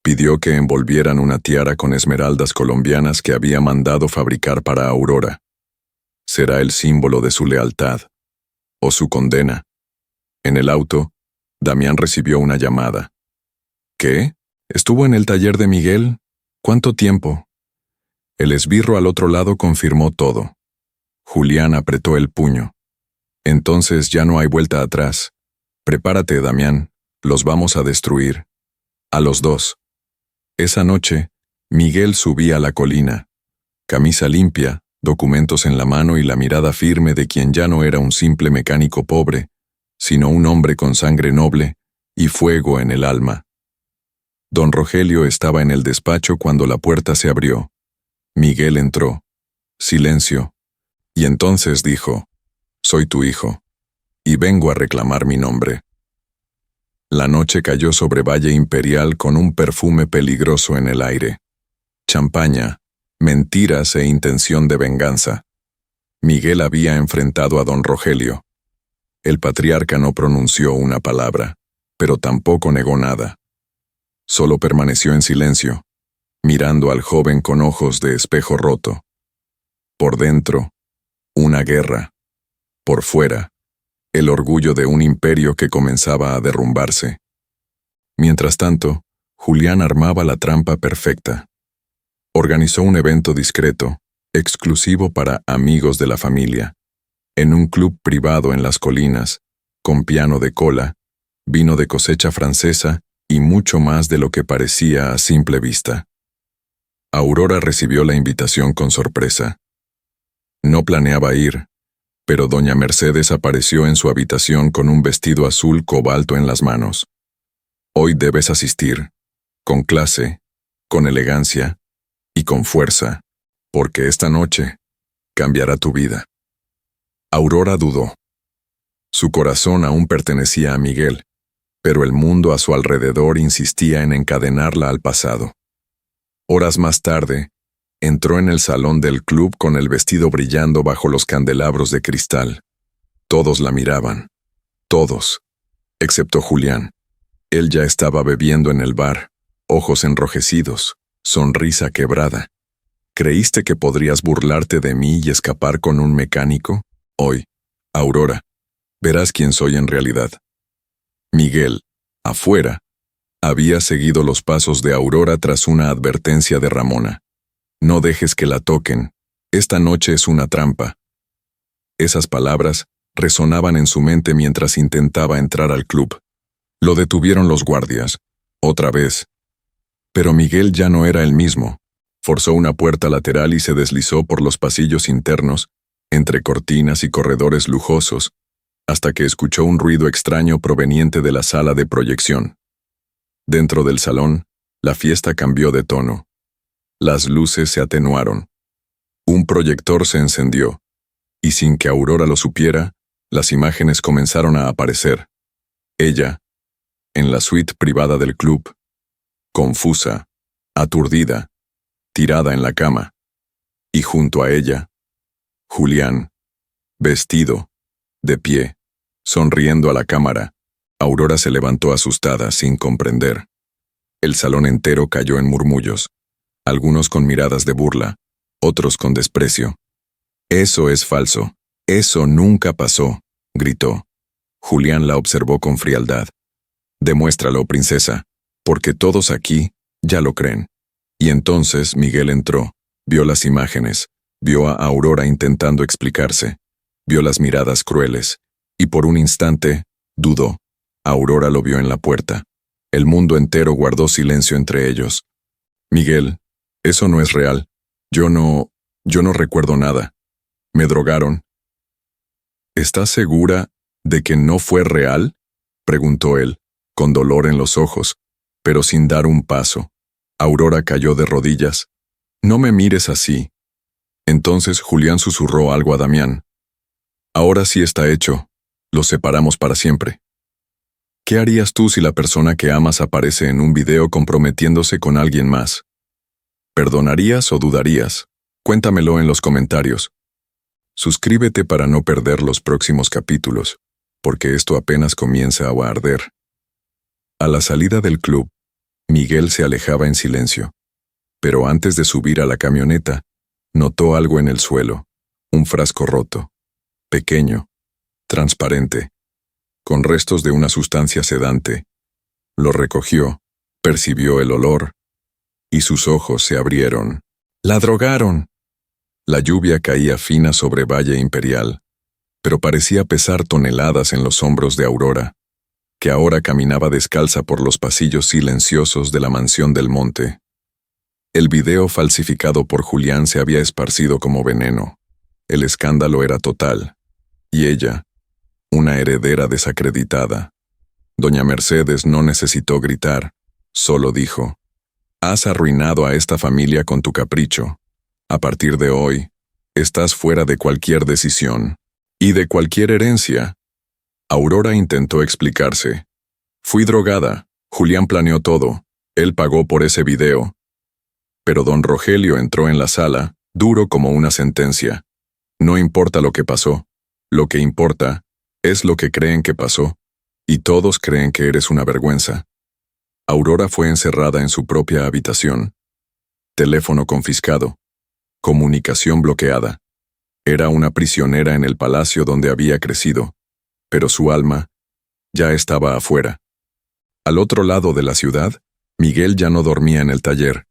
Pidió que envolvieran una tiara con esmeraldas colombianas que había mandado fabricar para Aurora. Será el símbolo de su lealtad, o su condena. En el auto, Damián recibió una llamada. ¿Qué? ¿Estuvo en el taller de Miguel? ¿Cuánto tiempo? El esbirro al otro lado confirmó todo. Julián apretó el puño. Entonces ya no hay vuelta atrás. Prepárate, Damián, los vamos a destruir. A los dos. Esa noche, Miguel subía a la colina. Camisa limpia, documentos en la mano y la mirada firme de quien ya no era un simple mecánico pobre, sino un hombre con sangre noble y fuego en el alma. Don Rogelio estaba en el despacho cuando la puerta se abrió. Miguel entró. Silencio. Y entonces dijo, «Soy tu hijo, y vengo a reclamar mi nombre». La noche cayó sobre Valle Imperial con un perfume peligroso en el aire. Champaña, mentiras e intención de venganza. Miguel había enfrentado a don Rogelio. El patriarca no pronunció una palabra, pero tampoco negó nada. Solo permaneció en silencio, mirando al joven con ojos de espejo roto. Por dentro, una guerra. Por fuera, el orgullo de un imperio que comenzaba a derrumbarse. Mientras tanto, Julián armaba la trampa perfecta. Organizó un evento discreto, exclusivo para amigos de la familia, en un club privado en las colinas, con piano de cola, vino de cosecha francesa y mucho más de lo que parecía a simple vista. Aurora recibió la invitación con sorpresa. No planeaba ir, pero doña Mercedes apareció en su habitación con un vestido azul cobalto en las manos. Hoy debes asistir, con clase, con elegancia y con fuerza, porque esta noche cambiará tu vida. Aurora dudó. Su corazón aún pertenecía a Miguel, pero el mundo a su alrededor insistía en encadenarla al pasado. Horas más tarde, entró en el salón del club con el vestido brillando bajo los candelabros de cristal. Todos la miraban. Todos, excepto Julián. Él ya estaba bebiendo en el bar, ojos enrojecidos, sonrisa quebrada. ¿Creíste que podrías burlarte de mí y escapar con un mecánico? Hoy, Aurora, verás quién soy en realidad. Miguel, afuera, había seguido los pasos de Aurora tras una advertencia de Ramona. No dejes que la toquen. Esta noche es una trampa. Esas palabras resonaban en su mente mientras intentaba entrar al club. Lo detuvieron los guardias. Otra vez. Pero Miguel ya no era el mismo. Forzó una puerta lateral y se deslizó por los pasillos internos, entre cortinas y corredores lujosos, hasta que escuchó un ruido extraño proveniente de la sala de proyección. Dentro del salón, la fiesta cambió de tono. Las luces se atenuaron. Un proyector se encendió, y sin que Aurora lo supiera, las imágenes comenzaron a aparecer. Ella, en la suite privada del club, confusa, aturdida, tirada en la cama, y junto a ella, Julián, vestido, de pie, sonriendo a la cámara. Aurora se levantó asustada, sin comprender. El salón entero cayó en murmullos, algunos con miradas de burla, otros con desprecio. «Eso es falso. Eso nunca pasó», gritó. Julián la observó con frialdad. «Demuéstralo, princesa, porque todos aquí ya lo creen». Y entonces Miguel entró, vio las imágenes, vio a Aurora intentando explicarse, vio las miradas crueles, y por un instante, dudó. Aurora lo vio en la puerta. El mundo entero guardó silencio entre ellos. «Miguel, eso no es real. Yo no recuerdo nada. Me drogaron». «¿Estás segura de que no fue real?», preguntó él, con dolor en los ojos, pero sin dar un paso. Aurora cayó de rodillas. «No me mires así». Entonces Julián susurró algo a Damián. «Ahora sí está hecho. Los separamos para siempre». «¿Qué harías tú si la persona que amas aparece en un video comprometiéndose con alguien más? ¿Perdonarías o dudarías? Cuéntamelo en los comentarios. Suscríbete para no perder los próximos capítulos, porque esto apenas comienza a arder». A la salida del club, Miguel se alejaba en silencio, pero antes de subir a la camioneta, notó algo en el suelo, un frasco roto, pequeño, transparente, con restos de una sustancia sedante. Lo recogió, percibió el olor, y sus ojos se abrieron. «¡La drogaron!». La lluvia caía fina sobre Valle Imperial, pero parecía pesar toneladas en los hombros de Aurora, que ahora caminaba descalza por los pasillos silenciosos de la mansión del monte. El video falsificado por Julián se había esparcido como veneno. El escándalo era total. Y ella, una heredera desacreditada. Doña Mercedes no necesitó gritar, solo dijo: «Has arruinado a esta familia con tu capricho. A partir de hoy, estás fuera de cualquier decisión. Y de cualquier herencia». Aurora intentó explicarse. «Fui drogada. Julián planeó todo. Él pagó por ese video». Pero don Rogelio entró en la sala, duro como una sentencia. «No importa lo que pasó. Lo que importa es lo que creen que pasó. Y todos creen que eres una vergüenza». Aurora fue encerrada en su propia habitación. Teléfono confiscado. Comunicación bloqueada. Era una prisionera en el palacio donde había crecido, pero su alma ya estaba afuera. Al otro lado de la ciudad, Miguel ya no dormía en el taller.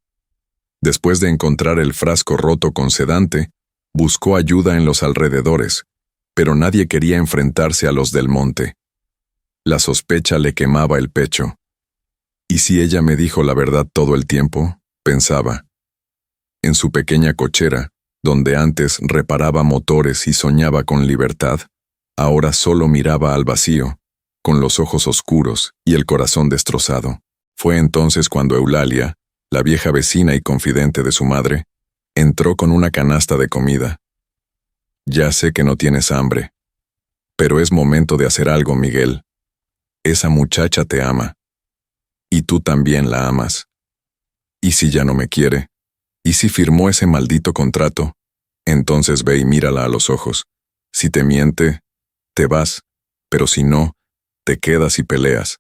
Después de encontrar el frasco roto con sedante, buscó ayuda en los alrededores, pero nadie quería enfrentarse a los del monte. La sospecha le quemaba el pecho. ¿Y si ella me dijo la verdad todo el tiempo?, pensaba. En su pequeña cochera, donde antes reparaba motores y soñaba con libertad, ahora solo miraba al vacío, con los ojos oscuros y el corazón destrozado. Fue entonces cuando Eulalia, la vieja vecina y confidente de su madre, entró con una canasta de comida. «Ya sé que no tienes hambre, pero es momento de hacer algo, Miguel. Esa muchacha te ama. Y tú también la amas. ¿Y si ya no me quiere? ¿Y si firmó ese maldito contrato? Entonces ve y mírala a los ojos. Si te miente, te vas, pero si no, te quedas y peleas.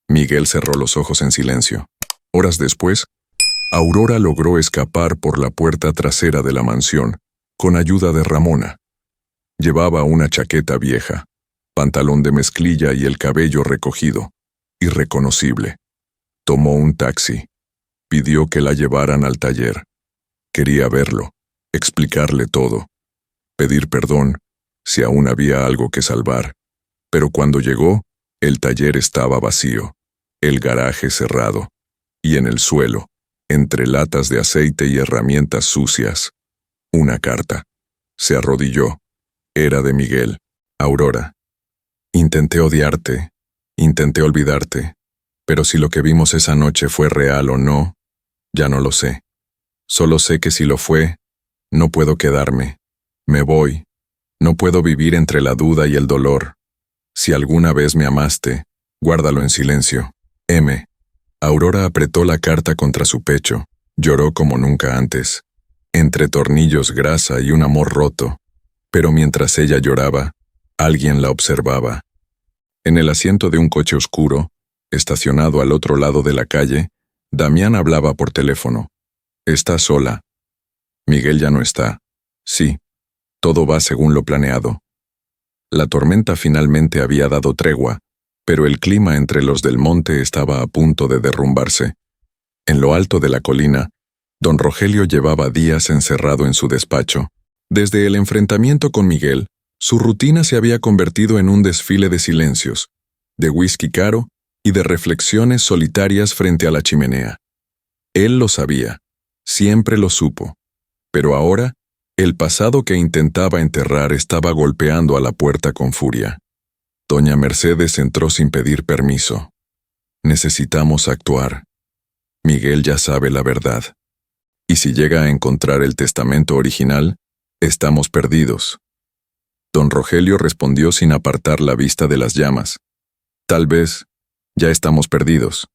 Miguel cerró los ojos en silencio. Horas después, Aurora logró escapar por la puerta trasera de la mansión, con ayuda de Ramona. Llevaba una chaqueta vieja, pantalón de mezclilla y el cabello recogido, irreconocible. Tomó un taxi. Pidió que la llevaran al taller. Quería verlo, explicarle todo, pedir perdón, si aún había algo que salvar. Pero cuando llegó, el taller estaba vacío, el garaje cerrado, y en el suelo, entre latas de aceite y herramientas sucias, una carta. Se arrodilló. Era de Miguel. Aurora. Intenté odiarte, intenté olvidarte, pero si lo que vimos esa noche fue real o no, ya no lo sé. Solo sé que si lo fue, no puedo quedarme. Me voy. No puedo vivir entre la duda y el dolor. Si alguna vez me amaste, guárdalo en silencio. M. Aurora apretó la carta contra su pecho. Lloró como nunca antes. Entre tornillos, grasa y un amor roto. Pero mientras ella lloraba, alguien la observaba. En el asiento de un coche oscuro, estacionado al otro lado de la calle, Damián hablaba por teléfono. «Está sola. Miguel ya no está. Sí, todo va según lo planeado». La tormenta finalmente había dado tregua, pero el clima entre los del monte estaba a punto de derrumbarse. En lo alto de la colina, don Rogelio llevaba días encerrado en su despacho. Desde el enfrentamiento con Miguel, su rutina se había convertido en un desfile de silencios, de whisky caro y de reflexiones solitarias frente a la chimenea. Él lo sabía, siempre lo supo, pero ahora, el pasado que intentaba enterrar estaba golpeando a la puerta con furia. Doña Mercedes entró sin pedir permiso. «Necesitamos actuar. Miguel ya sabe la verdad. Y si llega a encontrar el testamento original, estamos perdidos». Don Rogelio respondió sin apartar la vista de las llamas. «Tal vez, ya estamos perdidos».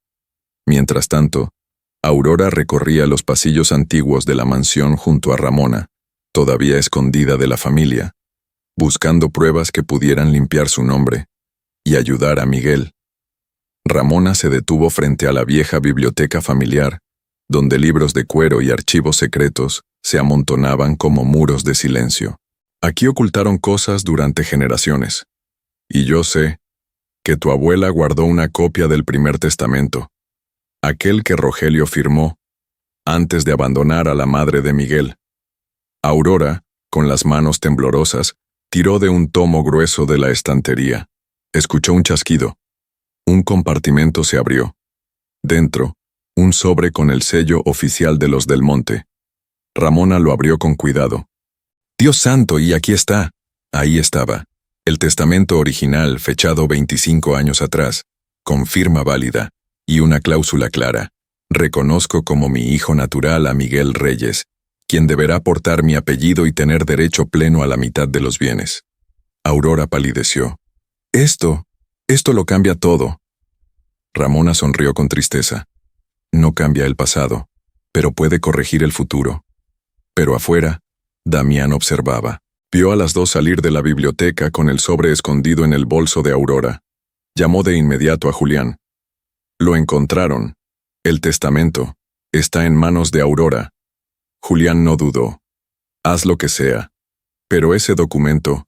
Mientras tanto, Aurora recorría los pasillos antiguos de la mansión junto a Ramona, todavía escondida de la familia, buscando pruebas que pudieran limpiar su nombre y ayudar a Miguel. Ramona se detuvo frente a la vieja biblioteca familiar, donde libros de cuero y archivos secretos se amontonaban como muros de silencio. «Aquí ocultaron cosas durante generaciones. Y yo sé que tu abuela guardó una copia del primer testamento, aquel que Rogelio firmó antes de abandonar a la madre de Miguel». Aurora, con las manos temblorosas, tiró de un tomo grueso de la estantería. Escuchó un chasquido. Un compartimento se abrió. Dentro, un sobre con el sello oficial de los del monte. Ramona lo abrió con cuidado. «Dios santo, y aquí está». Ahí estaba, el testamento original fechado 25 años atrás, con firma válida, y una cláusula clara. «Reconozco como mi hijo natural a Miguel Reyes, quien deberá portar mi apellido y tener derecho pleno a la mitad de los bienes». Aurora palideció. Esto lo cambia todo». Ramona sonrió con tristeza. «No cambia el pasado, pero puede corregir el futuro». Pero afuera, Damián observaba. Vio a las dos salir de la biblioteca con el sobre escondido en el bolso de Aurora. Llamó de inmediato a Julián. Lo encontraron. El testamento está en manos de Aurora. Julián no dudó. «Haz lo que sea, pero ese documento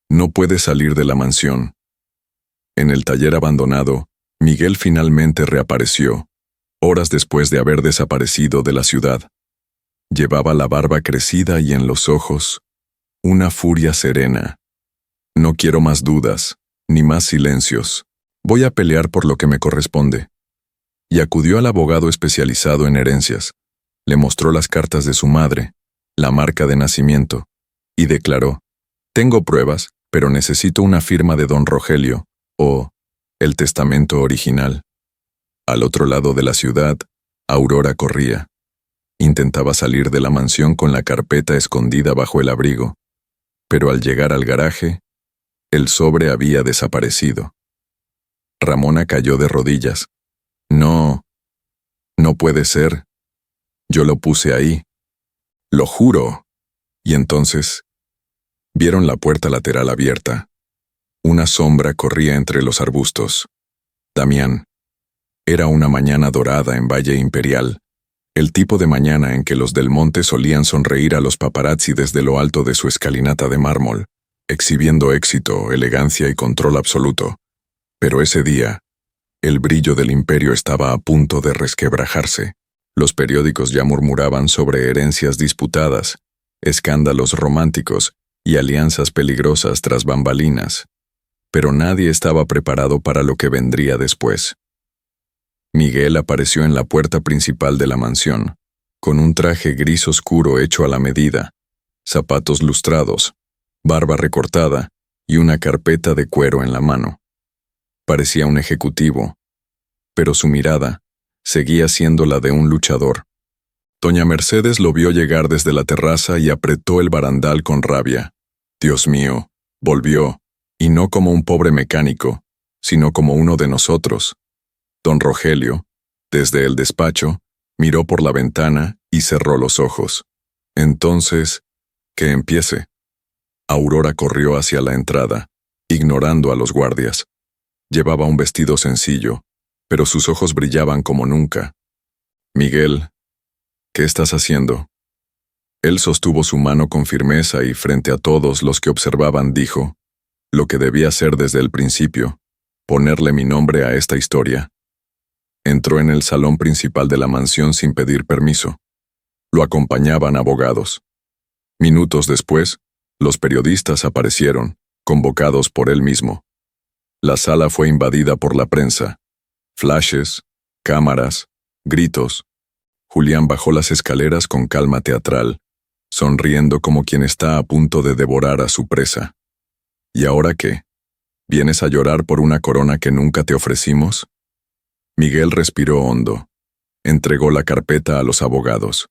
no puede salir de la mansión». En el taller abandonado, Miguel finalmente reapareció, horas después de haber desaparecido de la ciudad. Llevaba la barba crecida y en los ojos una furia serena. «No quiero más dudas, ni más silencios. Voy a pelear por lo que me corresponde». Y acudió al abogado especializado en herencias. Le mostró las cartas de su madre, la marca de nacimiento, y declaró: «Tengo pruebas, pero necesito una firma de don Rogelio, o el testamento original». Al otro lado de la ciudad, Aurora corría. Intentaba salir de la mansión con la carpeta escondida bajo el abrigo, pero al llegar al garaje, el sobre había desaparecido. Ramona cayó de rodillas. «No puede ser. Yo lo puse ahí». Lo juro. Y entonces, vieron la puerta lateral abierta. Una sombra corría entre los arbustos. Damián. Era una mañana dorada en Valle Imperial, el tipo de mañana en que los del monte solían sonreír a los paparazzi desde lo alto de su escalinata de mármol, exhibiendo éxito, elegancia y control absoluto. Pero ese día, el brillo del imperio estaba a punto de resquebrajarse. Los periódicos ya murmuraban sobre herencias disputadas, escándalos románticos y alianzas peligrosas tras bambalinas. Pero nadie estaba preparado para lo que vendría después. Miguel apareció en la puerta principal de la mansión, con un traje gris oscuro hecho a la medida, zapatos lustrados, barba recortada y una carpeta de cuero en la mano. Parecía un ejecutivo, pero su mirada seguía siendo la de un luchador. Doña Mercedes lo vio llegar desde la terraza y apretó el barandal con rabia. Dios mío, volvió, y no como un pobre mecánico, sino como uno de nosotros. Don Rogelio, desde el despacho, miró por la ventana y cerró los ojos. Entonces, que empiece. Aurora corrió hacia la entrada, ignorando a los guardias. Llevaba un vestido sencillo, pero sus ojos brillaban como nunca. Miguel, ¿qué estás haciendo? Él sostuvo su mano con firmeza y frente a todos los que observaban dijo, lo que debía hacer desde el principio, ponerle mi nombre a esta historia. Entró en el salón principal de la mansión sin pedir permiso. Lo acompañaban abogados. Minutos después, los periodistas aparecieron, convocados por él mismo. La sala fue invadida por la prensa. Flashes, cámaras, gritos. Julián bajó las escaleras con calma teatral, sonriendo como quien está a punto de devorar a su presa. ¿Y ahora qué? ¿Vienes a llorar por una corona que nunca te ofrecimos? Miguel respiró hondo. Entregó la carpeta a los abogados.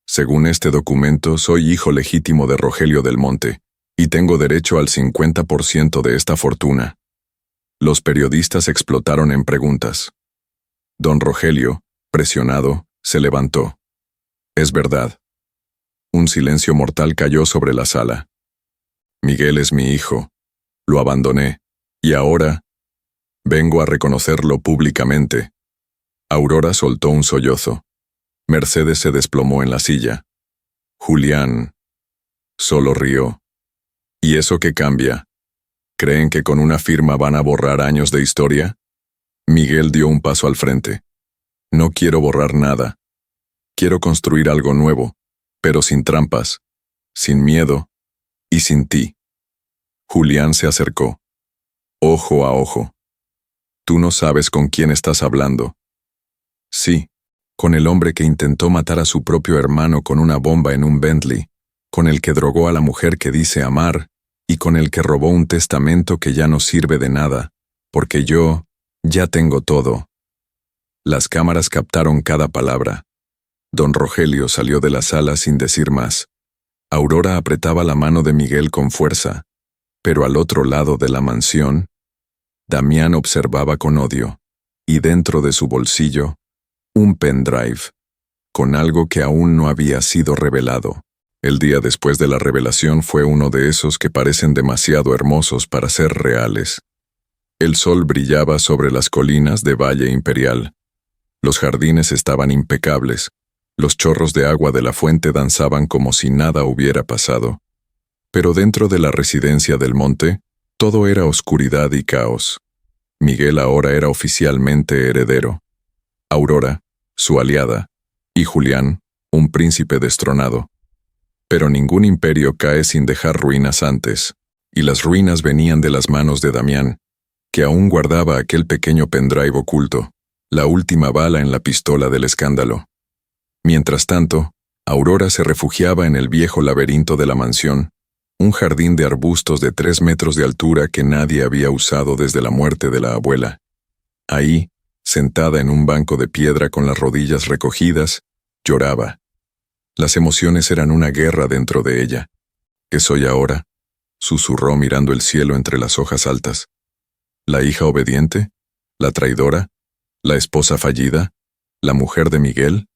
Según este documento, soy hijo legítimo de Rogelio del Monte, y tengo derecho al 50% de esta fortuna. Los periodistas explotaron en preguntas. Don Rogelio, presionado, se levantó. Es verdad. Un silencio mortal cayó sobre la sala. Miguel es mi hijo. Lo abandoné, y ahora vengo a reconocerlo públicamente. Aurora soltó un sollozo. Mercedes se desplomó en la silla. Julián solo rió. ¿Y eso qué cambia? ¿Creen que con una firma van a borrar años de historia? Miguel dio un paso al frente. No quiero borrar nada. Quiero construir algo nuevo, pero sin trampas, sin miedo y sin ti. Julián se acercó. Ojo a ojo. Tú no sabes con quién estás hablando. Sí, con el hombre que intentó matar a su propio hermano con una bomba en un Bentley, con el que drogó a la mujer que dice amar, y con el que robó un testamento que ya no sirve de nada, porque yo ya tengo todo. Las cámaras captaron cada palabra. Don Rogelio salió de la sala sin decir más. Aurora apretaba la mano de Miguel con fuerza, pero al otro lado de la mansión, Damián observaba con odio, y dentro de su bolsillo, un pendrive, con algo que aún no había sido revelado. El día después de la revelación fue uno de esos que parecen demasiado hermosos para ser reales. El sol brillaba sobre las colinas de Valle Imperial. Los jardines estaban impecables. Los chorros de agua de la fuente danzaban como si nada hubiera pasado. Pero dentro de la residencia del monte, todo era oscuridad y caos. Miguel ahora era oficialmente heredero. Aurora, su aliada, y Julián, un príncipe destronado. Pero ningún imperio cae sin dejar ruinas antes, y las ruinas venían de las manos de Damián, que aún guardaba aquel pequeño pendrive oculto, la última bala en la pistola del escándalo. Mientras tanto, Aurora se refugiaba en el viejo laberinto de la mansión, un jardín de arbustos de 3 metros de altura que nadie había usado desde la muerte de la abuela. Ahí, sentada en un banco de piedra con las rodillas recogidas, lloraba. Las emociones eran una guerra dentro de ella. ¿Qué soy ahora?, susurró mirando el cielo entre las hojas altas. ¿La hija obediente? ¿La traidora? ¿La esposa fallida? ¿La mujer de Miguel?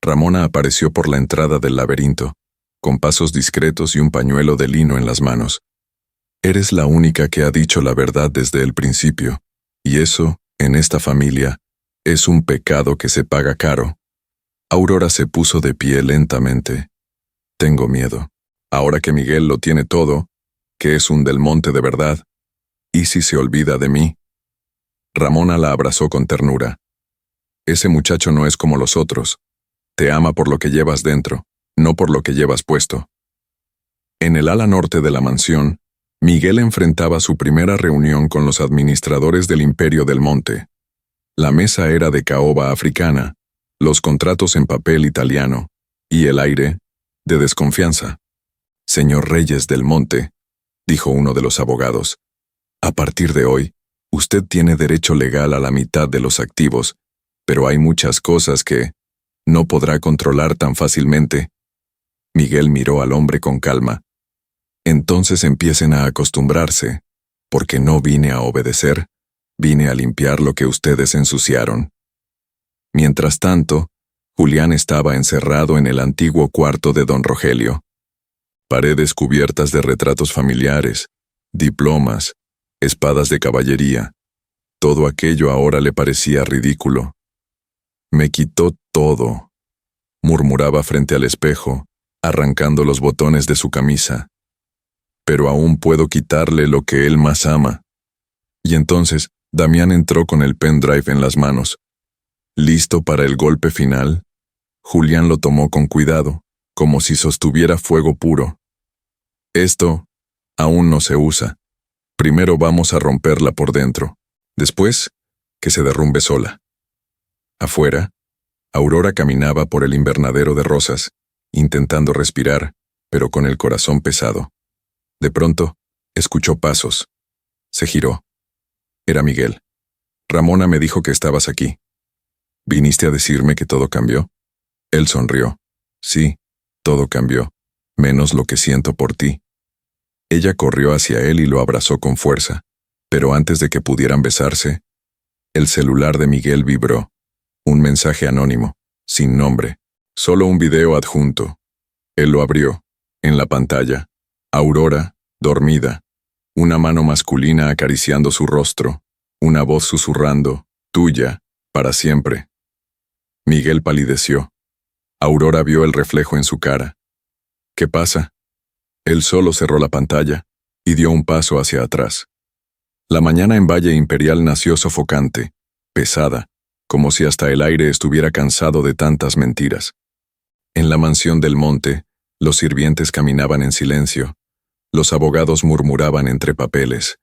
Ramona apareció por la entrada del laberinto, con pasos discretos y un pañuelo de lino en las manos. Eres la única que ha dicho la verdad desde el principio, y eso, en esta familia, es un pecado que se paga caro. Aurora se puso de pie lentamente. Tengo miedo. Ahora que Miguel lo tiene todo, que es un Del Monte de verdad, ¿y si se olvida de mí? Ramona la abrazó con ternura. Ese muchacho no es como los otros. Te ama por lo que llevas dentro, no por lo que llevas puesto. En el ala norte de la mansión, Miguel enfrentaba su primera reunión con los administradores del Imperio del Monte. La mesa era de caoba africana, los contratos en papel italiano, y el aire, de desconfianza. Señor Reyes del Monte, dijo uno de los abogados, a partir de hoy, usted tiene derecho legal a la mitad de los activos, pero hay muchas cosas que no podrá controlar tan fácilmente. Miguel miró al hombre con calma. Entonces empiecen a acostumbrarse, porque no vine a obedecer, vine a limpiar lo que ustedes ensuciaron. Mientras tanto, Julián estaba encerrado en el antiguo cuarto de don Rogelio. Paredes cubiertas de retratos familiares, diplomas, espadas de caballería. Todo aquello ahora le parecía ridículo. Me quitó todo, murmuraba frente al espejo, arrancando los botones de su camisa. Pero aún puedo quitarle lo que él más ama. Y entonces, Damián entró con el pendrive en las manos. ¿Listo para el golpe final? Julián lo tomó con cuidado, como si sostuviera fuego puro. Esto aún no se usa. Primero vamos a romperla por dentro. Después, que se derrumbe sola. Afuera, Aurora caminaba por el invernadero de rosas, intentando respirar, pero con el corazón pesado. De pronto, escuchó pasos. Se giró. Era Miguel. Ramona me dijo que estabas aquí. ¿Viniste a decirme que todo cambió? Él sonrió. Sí, todo cambió, menos lo que siento por ti. Ella corrió hacia él y lo abrazó con fuerza, pero antes de que pudieran besarse, el celular de Miguel vibró. Un mensaje anónimo, sin nombre, solo un video adjunto. Él lo abrió. En la pantalla, Aurora, dormida, una mano masculina acariciando su rostro, una voz susurrando, tuya, para siempre. Miguel palideció. Aurora vio el reflejo en su cara. ¿Qué pasa? Él solo cerró la pantalla y dio un paso hacia atrás. La mañana en Valle Imperial nació sofocante, pesada, como si hasta el aire estuviera cansado de tantas mentiras. En la mansión del monte, los sirvientes caminaban en silencio, los abogados murmuraban entre papeles,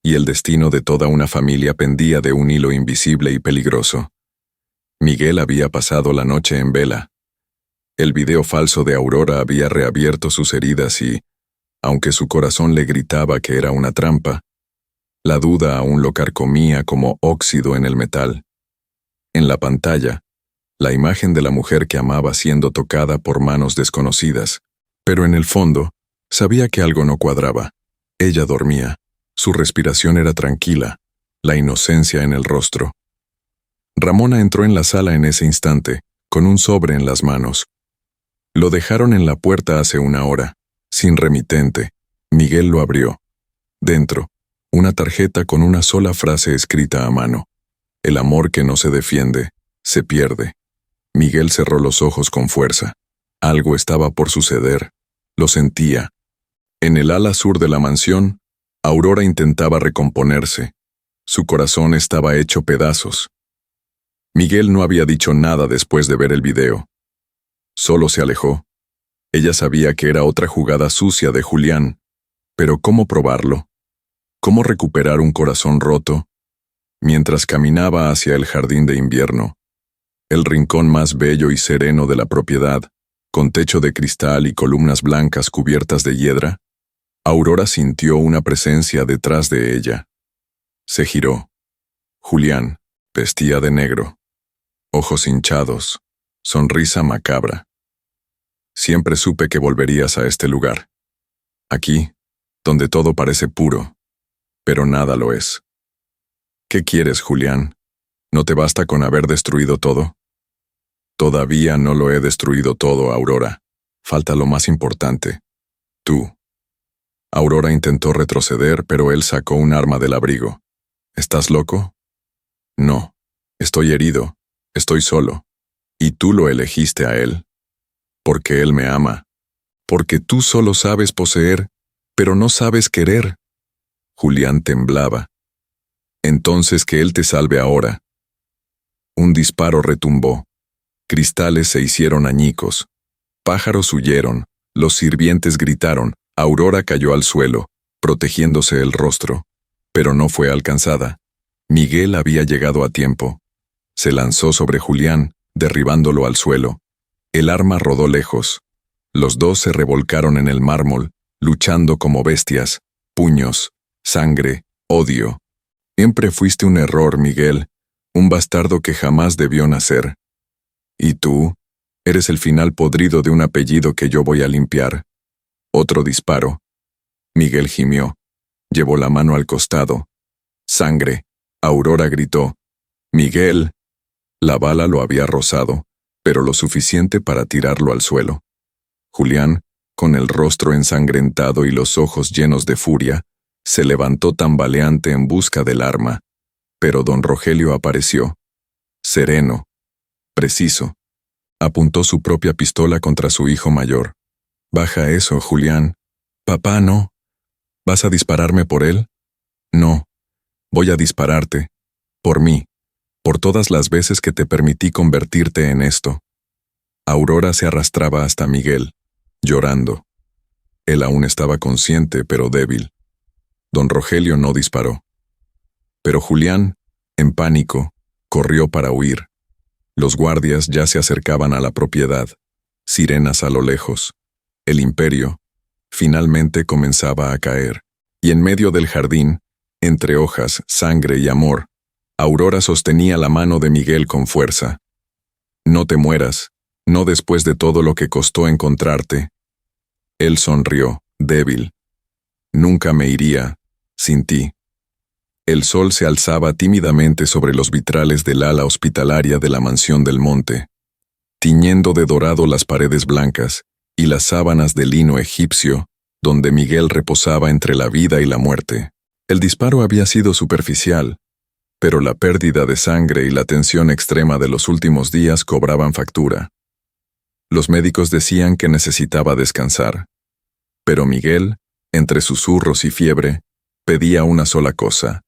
y el destino de toda una familia pendía de un hilo invisible y peligroso. Miguel había pasado la noche en vela. El video falso de Aurora había reabierto sus heridas y, aunque su corazón le gritaba que era una trampa, la duda aún lo carcomía como óxido en el metal. En la pantalla, la imagen de la mujer que amaba siendo tocada por manos desconocidas, pero en el fondo, sabía que algo no cuadraba. Ella dormía, su respiración era tranquila, la inocencia en el rostro. Ramona entró en la sala en ese instante, con un sobre en las manos. Lo dejaron en la puerta hace una hora, sin remitente. Miguel lo abrió. Dentro, una tarjeta con una sola frase escrita a mano. El amor que no se defiende, se pierde. Miguel cerró los ojos con fuerza. Algo estaba por suceder. Lo sentía. En el ala sur de la mansión, Aurora intentaba recomponerse. Su corazón estaba hecho pedazos. Miguel no había dicho nada después de ver el video. Solo se alejó. Ella sabía que era otra jugada sucia de Julián, pero ¿cómo probarlo? ¿Cómo recuperar un corazón roto? Mientras caminaba hacia el jardín de invierno, el rincón más bello y sereno de la propiedad, con techo de cristal y columnas blancas cubiertas de hiedra, Aurora sintió una presencia detrás de ella. Se giró. Julián, vestía de negro. Ojos hinchados, sonrisa macabra. Siempre supe que volverías a este lugar. Aquí, donde todo parece puro, pero nada lo es. ¿Qué quieres, Julián? ¿No te basta con haber destruido todo? Todavía no lo he destruido todo, Aurora. Falta lo más importante. Tú. Aurora intentó retroceder, pero él sacó un arma del abrigo. ¿Estás loco? No. Estoy herido. Estoy solo. Y tú lo elegiste a él. Porque él me ama. Porque tú solo sabes poseer, pero no sabes querer. Julián temblaba. Entonces que él te salve ahora. Un disparo retumbó. Cristales se hicieron añicos. Pájaros huyeron. Los sirvientes gritaron. Aurora cayó al suelo, protegiéndose el rostro. Pero no fue alcanzada. Miguel había llegado a tiempo. Se lanzó sobre Julián, derribándolo al suelo. El arma rodó lejos. Los dos se revolcaron en el mármol, luchando como bestias, puños, sangre, odio. Siempre fuiste un error, Miguel, un bastardo que jamás debió nacer. Y tú, eres el final podrido de un apellido que yo voy a limpiar. Otro disparo. Miguel gimió. Llevó la mano al costado. Sangre. Aurora gritó. Miguel. La bala lo había rozado, pero lo suficiente para tirarlo al suelo. Julián, con el rostro ensangrentado y los ojos llenos de furia, se levantó tambaleante en busca del arma. Pero don Rogelio apareció. Sereno. Preciso. Apuntó su propia pistola contra su hijo mayor. Baja eso, Julián. Papá, no. ¿Vas a dispararme por él? No. Voy a dispararte. Por mí. Por todas las veces que te permití convertirte en esto. Aurora se arrastraba hasta Miguel, llorando. Él aún estaba consciente, pero débil. Don Rogelio no disparó. Pero Julián, en pánico, corrió para huir. Los guardias ya se acercaban a la propiedad, sirenas a lo lejos. El imperio, finalmente comenzaba a caer, y en medio del jardín, entre hojas, sangre y amor, Aurora sostenía la mano de Miguel con fuerza. No te mueras, no después de todo lo que costó encontrarte. Él sonrió, débil. Nunca me iría, sin ti. El sol se alzaba tímidamente sobre los vitrales del ala hospitalaria de la mansión del monte, tiñendo de dorado las paredes blancas y las sábanas de lino egipcio, donde Miguel reposaba entre la vida y la muerte. El disparo había sido superficial, pero la pérdida de sangre y la tensión extrema de los últimos días cobraban factura. Los médicos decían que necesitaba descansar, pero Miguel, entre susurros y fiebre, pedía una sola cosa: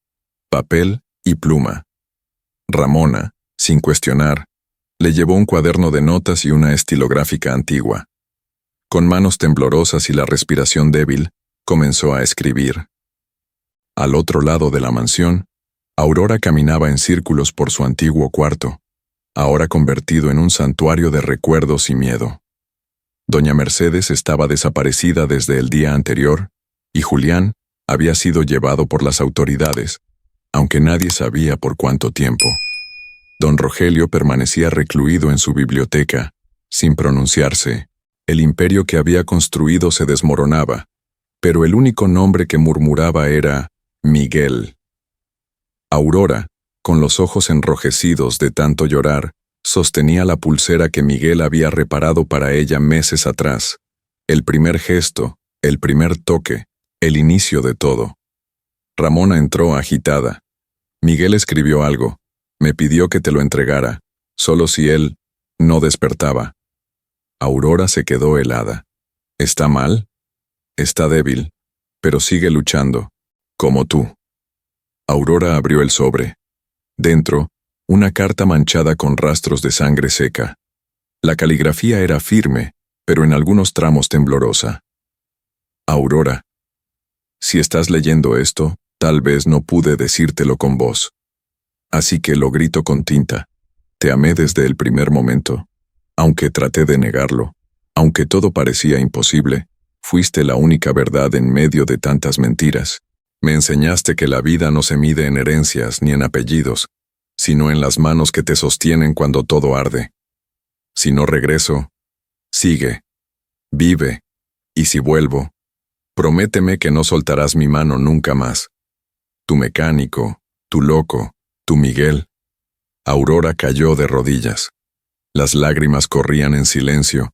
papel y pluma. Ramona, sin cuestionar, le llevó un cuaderno de notas y una estilográfica antigua. Con manos temblorosas y la respiración débil, comenzó a escribir. Al otro lado de la mansión, Aurora caminaba en círculos por su antiguo cuarto, ahora convertido en un santuario de recuerdos y miedo. Doña Mercedes estaba desaparecida desde el día anterior, y Julián había sido llevado por las autoridades, aunque nadie sabía por cuánto tiempo. Don Rogelio permanecía recluido en su biblioteca, sin pronunciarse. El imperio que había construido se desmoronaba, pero el único nombre que murmuraba era Miguel. Aurora, con los ojos enrojecidos de tanto llorar, sostenía la pulsera que Miguel había reparado para ella meses atrás. El primer gesto, el primer toque, el inicio de todo. Ramona entró agitada. Miguel escribió algo. Me pidió que te lo entregara, solo si él no despertaba. Aurora se quedó helada. ¿Está mal? Está débil, pero sigue luchando, como tú. Aurora abrió el sobre. Dentro, una carta manchada con rastros de sangre seca. La caligrafía era firme, pero en algunos tramos temblorosa. Aurora, si estás leyendo esto, tal vez no pude decírtelo con voz. Así que lo grito con tinta. Te amé desde el primer momento. Aunque traté de negarlo, aunque todo parecía imposible, fuiste la única verdad en medio de tantas mentiras. Me enseñaste que la vida no se mide en herencias ni en apellidos, sino en las manos que te sostienen cuando todo arde. Si no regreso, sigue, vive, y si vuelvo, prométeme que no soltarás mi mano nunca más. Tu mecánico, tu loco, tu Miguel. Aurora cayó de rodillas. Las lágrimas corrían en silencio,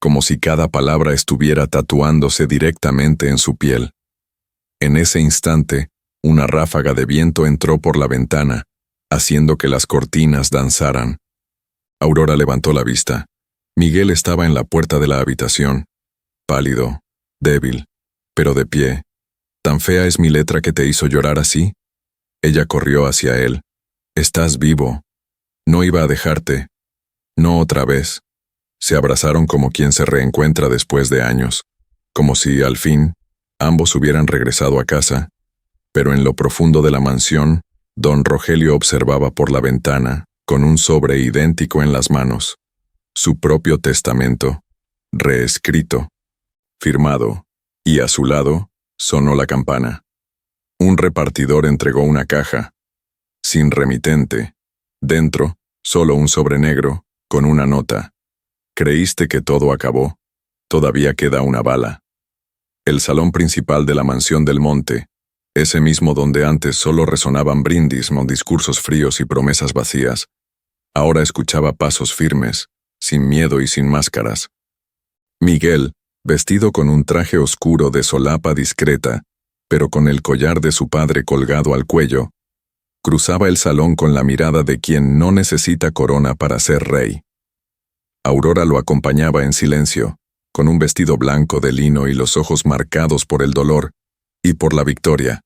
como si cada palabra estuviera tatuándose directamente en su piel. En ese instante, una ráfaga de viento entró por la ventana, haciendo que las cortinas danzaran. Aurora levantó la vista. Miguel estaba en la puerta de la habitación, pálido, débil, pero de pie. ¿Tan fea es mi letra que te hizo llorar así? Ella corrió hacia él. Estás vivo. No iba a dejarte. No otra vez. Se abrazaron como quien se reencuentra después de años, como si, al fin, ambos hubieran regresado a casa. Pero en lo profundo de la mansión, don Rogelio observaba por la ventana, con un sobre idéntico en las manos. Su propio testamento, reescrito, firmado, y a su lado, sonó la campana. Un repartidor entregó una caja, sin remitente. Dentro, solo un sobre negro, con una nota. Creíste que todo acabó. Todavía queda una bala. El salón principal de la mansión del monte, ese mismo donde antes solo resonaban brindis, discursos fríos y promesas vacías, ahora escuchaba pasos firmes, sin miedo y sin máscaras. Miguel, vestido con un traje oscuro de solapa discreta, pero con el collar de su padre colgado al cuello, cruzaba el salón con la mirada de quien no necesita corona para ser rey. Aurora lo acompañaba en silencio, con un vestido blanco de lino y los ojos marcados por el dolor y por la victoria.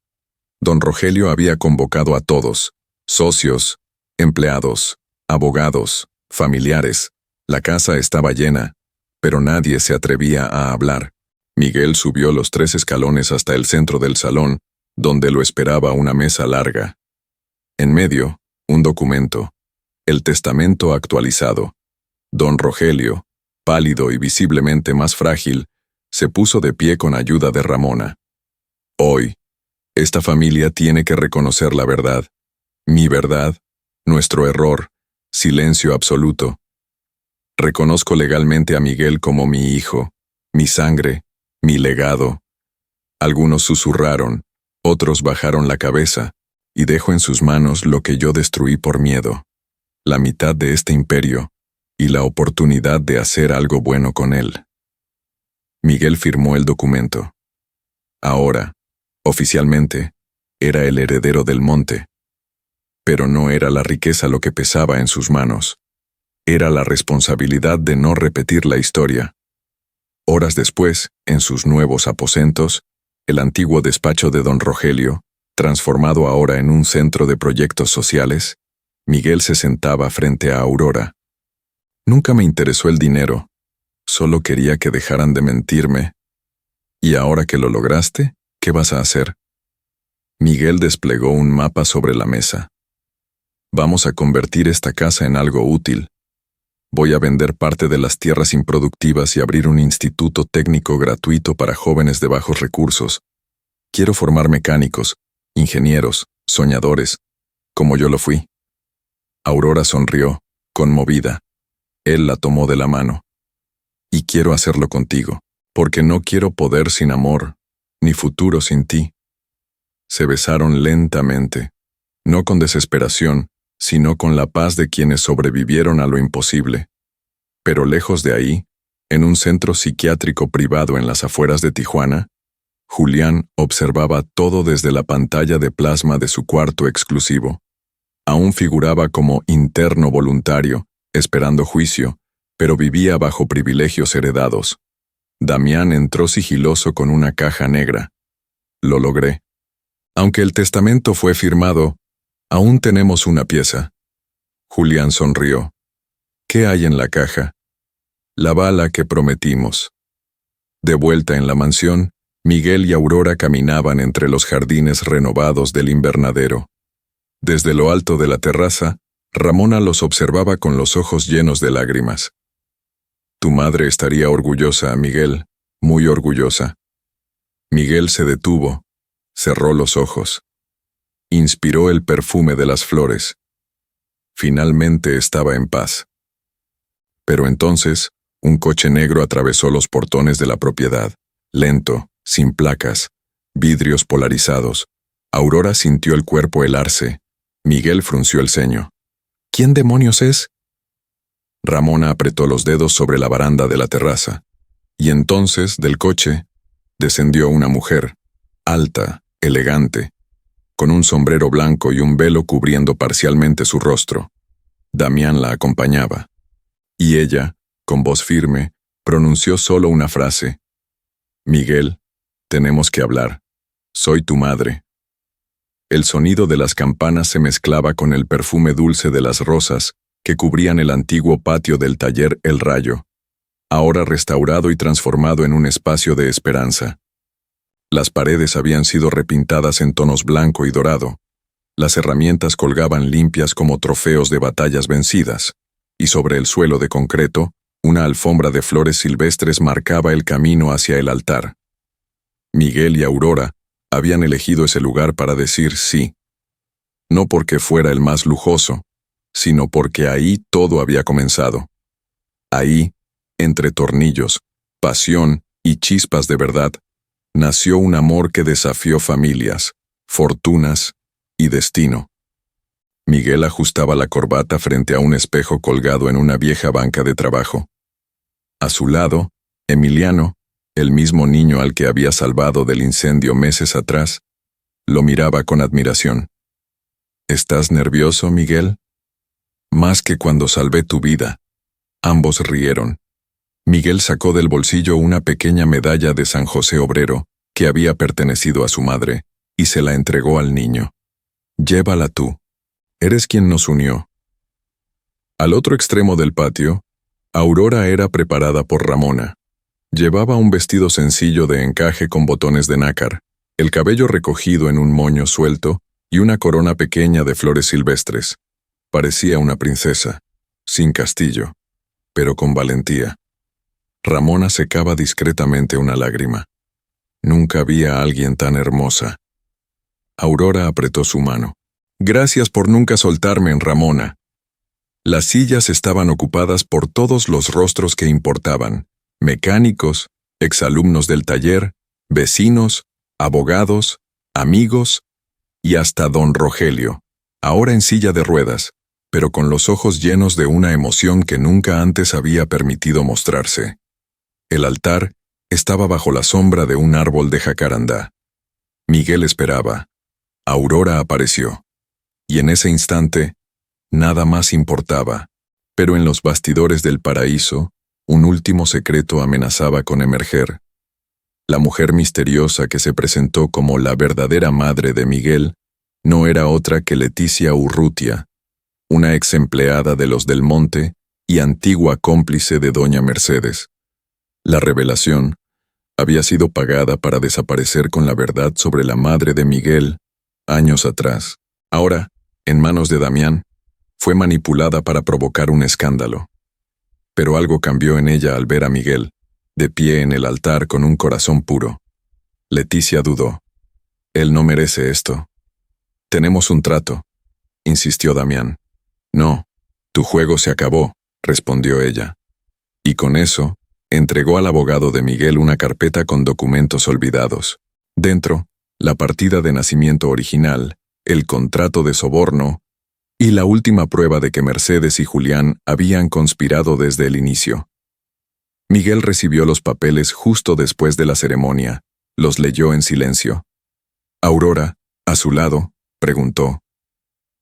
Don Rogelio había convocado a todos, socios, empleados, abogados, familiares. La casa estaba llena, pero nadie se atrevía a hablar. Miguel subió los 3 escalones hasta el centro del salón, donde lo esperaba una mesa larga. En medio, un documento, el testamento actualizado. Don Rogelio, pálido y visiblemente más frágil, se puso de pie con ayuda de Ramona. Hoy, esta familia tiene que reconocer la verdad. Mi verdad, nuestro error, silencio absoluto. Reconozco legalmente a Miguel como mi hijo, mi sangre, mi legado. Algunos susurraron, otros bajaron la cabeza, y dejo en sus manos lo que yo destruí por miedo. La mitad de este imperio, y la oportunidad de hacer algo bueno con él. Miguel firmó el documento. Ahora, oficialmente, era el heredero del monte. Pero no era la riqueza lo que pesaba en sus manos. Era la responsabilidad de no repetir la historia. Horas después, en sus nuevos aposentos, el antiguo despacho de don Rogelio, transformado ahora en un centro de proyectos sociales, Miguel se sentaba frente a Aurora. Nunca me interesó el dinero, solo quería que dejaran de mentirme. ¿Y ahora que lo lograste, qué vas a hacer? Miguel desplegó un mapa sobre la mesa. Vamos a convertir esta casa en algo útil. Voy a vender parte de las tierras improductivas y abrir un instituto técnico gratuito para jóvenes de bajos recursos. Quiero formar mecánicos, ingenieros, soñadores, como yo lo fui. Aurora sonrió, conmovida. Él la tomó de la mano. Y quiero hacerlo contigo, porque no quiero poder sin amor, ni futuro sin ti. Se besaron lentamente, no con desesperación, sino con la paz de quienes sobrevivieron a lo imposible. Pero lejos de ahí, en un centro psiquiátrico privado en las afueras de Tijuana, Julián observaba todo desde la pantalla de plasma de su cuarto exclusivo. Aún figuraba como interno voluntario, esperando juicio, pero vivía bajo privilegios heredados. Damián entró sigiloso con una caja negra. Lo logré. Aunque el testamento fue firmado, aún tenemos una pieza. Julián sonrió. ¿Qué hay en la caja? La bala que prometimos. De vuelta en la mansión, Miguel y Aurora caminaban entre los jardines renovados del invernadero. Desde lo alto de la terraza, Ramona los observaba con los ojos llenos de lágrimas. Tu madre estaría orgullosa, Miguel, muy orgullosa. Miguel se detuvo, cerró los ojos. Inspiró el perfume de las flores. Finalmente estaba en paz. Pero entonces, un coche negro atravesó los portones de la propiedad, lento, sin placas, vidrios polarizados. Aurora sintió el cuerpo helarse. Miguel frunció el ceño. ¿Quién demonios es? Ramona apretó los dedos sobre la baranda de la terraza. Y entonces, del coche, descendió una mujer, alta, elegante, con un sombrero blanco y un velo cubriendo parcialmente su rostro. Damián la acompañaba. Y ella, con voz firme, pronunció solo una frase. «Miguel, tenemos que hablar. Soy tu madre». El sonido de las campanas se mezclaba con el perfume dulce de las rosas que cubrían el antiguo patio del taller El Rayo, ahora restaurado y transformado en un espacio de esperanza. Las paredes habían sido repintadas en tonos blanco y dorado. Las herramientas colgaban limpias como trofeos de batallas vencidas, y sobre el suelo de concreto, una alfombra de flores silvestres marcaba el camino hacia el altar. Miguel y Aurora habían elegido ese lugar para decir sí. No porque fuera el más lujoso, sino porque ahí todo había comenzado. Ahí, entre tornillos, pasión y chispas de verdad, nació un amor que desafió familias, fortunas y destino. Miguel ajustaba la corbata frente a un espejo colgado en una vieja banca de trabajo. A su lado, Emiliano, el mismo niño al que había salvado del incendio meses atrás, lo miraba con admiración. «¿Estás nervioso, Miguel?» «Más que cuando salvé tu vida». Ambos rieron. Miguel sacó del bolsillo una pequeña medalla de San José Obrero, que había pertenecido a su madre, y se la entregó al niño. «Llévala tú. Eres quien nos unió». Al otro extremo del patio, Aurora era preparada por Ramona. Llevaba un vestido sencillo de encaje con botones de nácar, el cabello recogido en un moño suelto y una corona pequeña de flores silvestres. Parecía una princesa, sin castillo, pero con valentía. Ramona secaba discretamente una lágrima. Nunca había a alguien tan hermosa. Aurora apretó su mano. «Gracias por nunca soltarme, Ramona». Las sillas estaban ocupadas por todos los rostros que importaban. Mecánicos, exalumnos del taller, vecinos, abogados, amigos y hasta don Rogelio, ahora en silla de ruedas, pero con los ojos llenos de una emoción que nunca antes había permitido mostrarse. El altar estaba bajo la sombra de un árbol de jacarandá. Miguel esperaba. Aurora apareció. Y en ese instante, nada más importaba. Pero en los bastidores del paraíso, un último secreto amenazaba con emerger. La mujer misteriosa que se presentó como la verdadera madre de Miguel no era otra que Leticia Urrutia, una ex empleada de los Del Monte y antigua cómplice de doña Mercedes. La revelación había sido pagada para desaparecer con la verdad sobre la madre de Miguel años atrás. Ahora, en manos de Damián, fue manipulada para provocar un escándalo. Pero algo cambió en ella al ver a Miguel, de pie en el altar con un corazón puro. Leticia dudó. «Él no merece esto». «Tenemos un trato», insistió Damián. «No, tu juego se acabó», respondió ella. Y con eso, entregó al abogado de Miguel una carpeta con documentos olvidados. Dentro, la partida de nacimiento original, el contrato de soborno y la última prueba de que Mercedes y Julián habían conspirado desde el inicio. Miguel recibió los papeles justo después de la ceremonia. Los leyó en silencio. Aurora, a su lado, preguntó: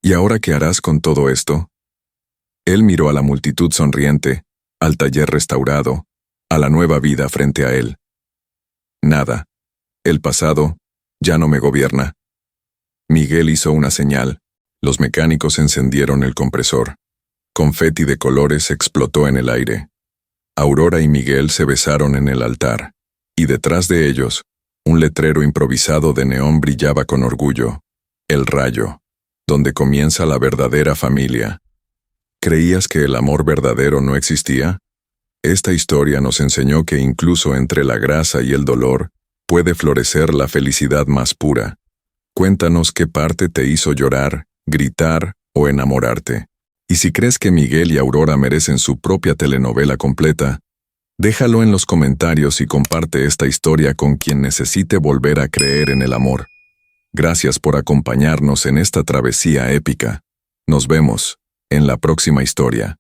«¿Y ahora qué harás con todo esto?» Él miró a la multitud sonriente, al taller restaurado, a la nueva vida frente a él. «Nada. El pasado ya no me gobierna». Miguel hizo una señal. Los mecánicos encendieron el compresor. Confeti de colores explotó en el aire. Aurora y Miguel se besaron en el altar, y detrás de ellos, un letrero improvisado de neón brillaba con orgullo. El Rayo, donde comienza la verdadera familia. ¿Creías que el amor verdadero no existía? Esta historia nos enseñó que incluso entre la grasa y el dolor, puede florecer la felicidad más pura. Cuéntanos qué parte te hizo llorar, gritar o enamorarte. Y si crees que Miguel y Aurora merecen su propia telenovela completa, déjalo en los comentarios y comparte esta historia con quien necesite volver a creer en el amor. Gracias por acompañarnos en esta travesía épica. Nos vemos en la próxima historia.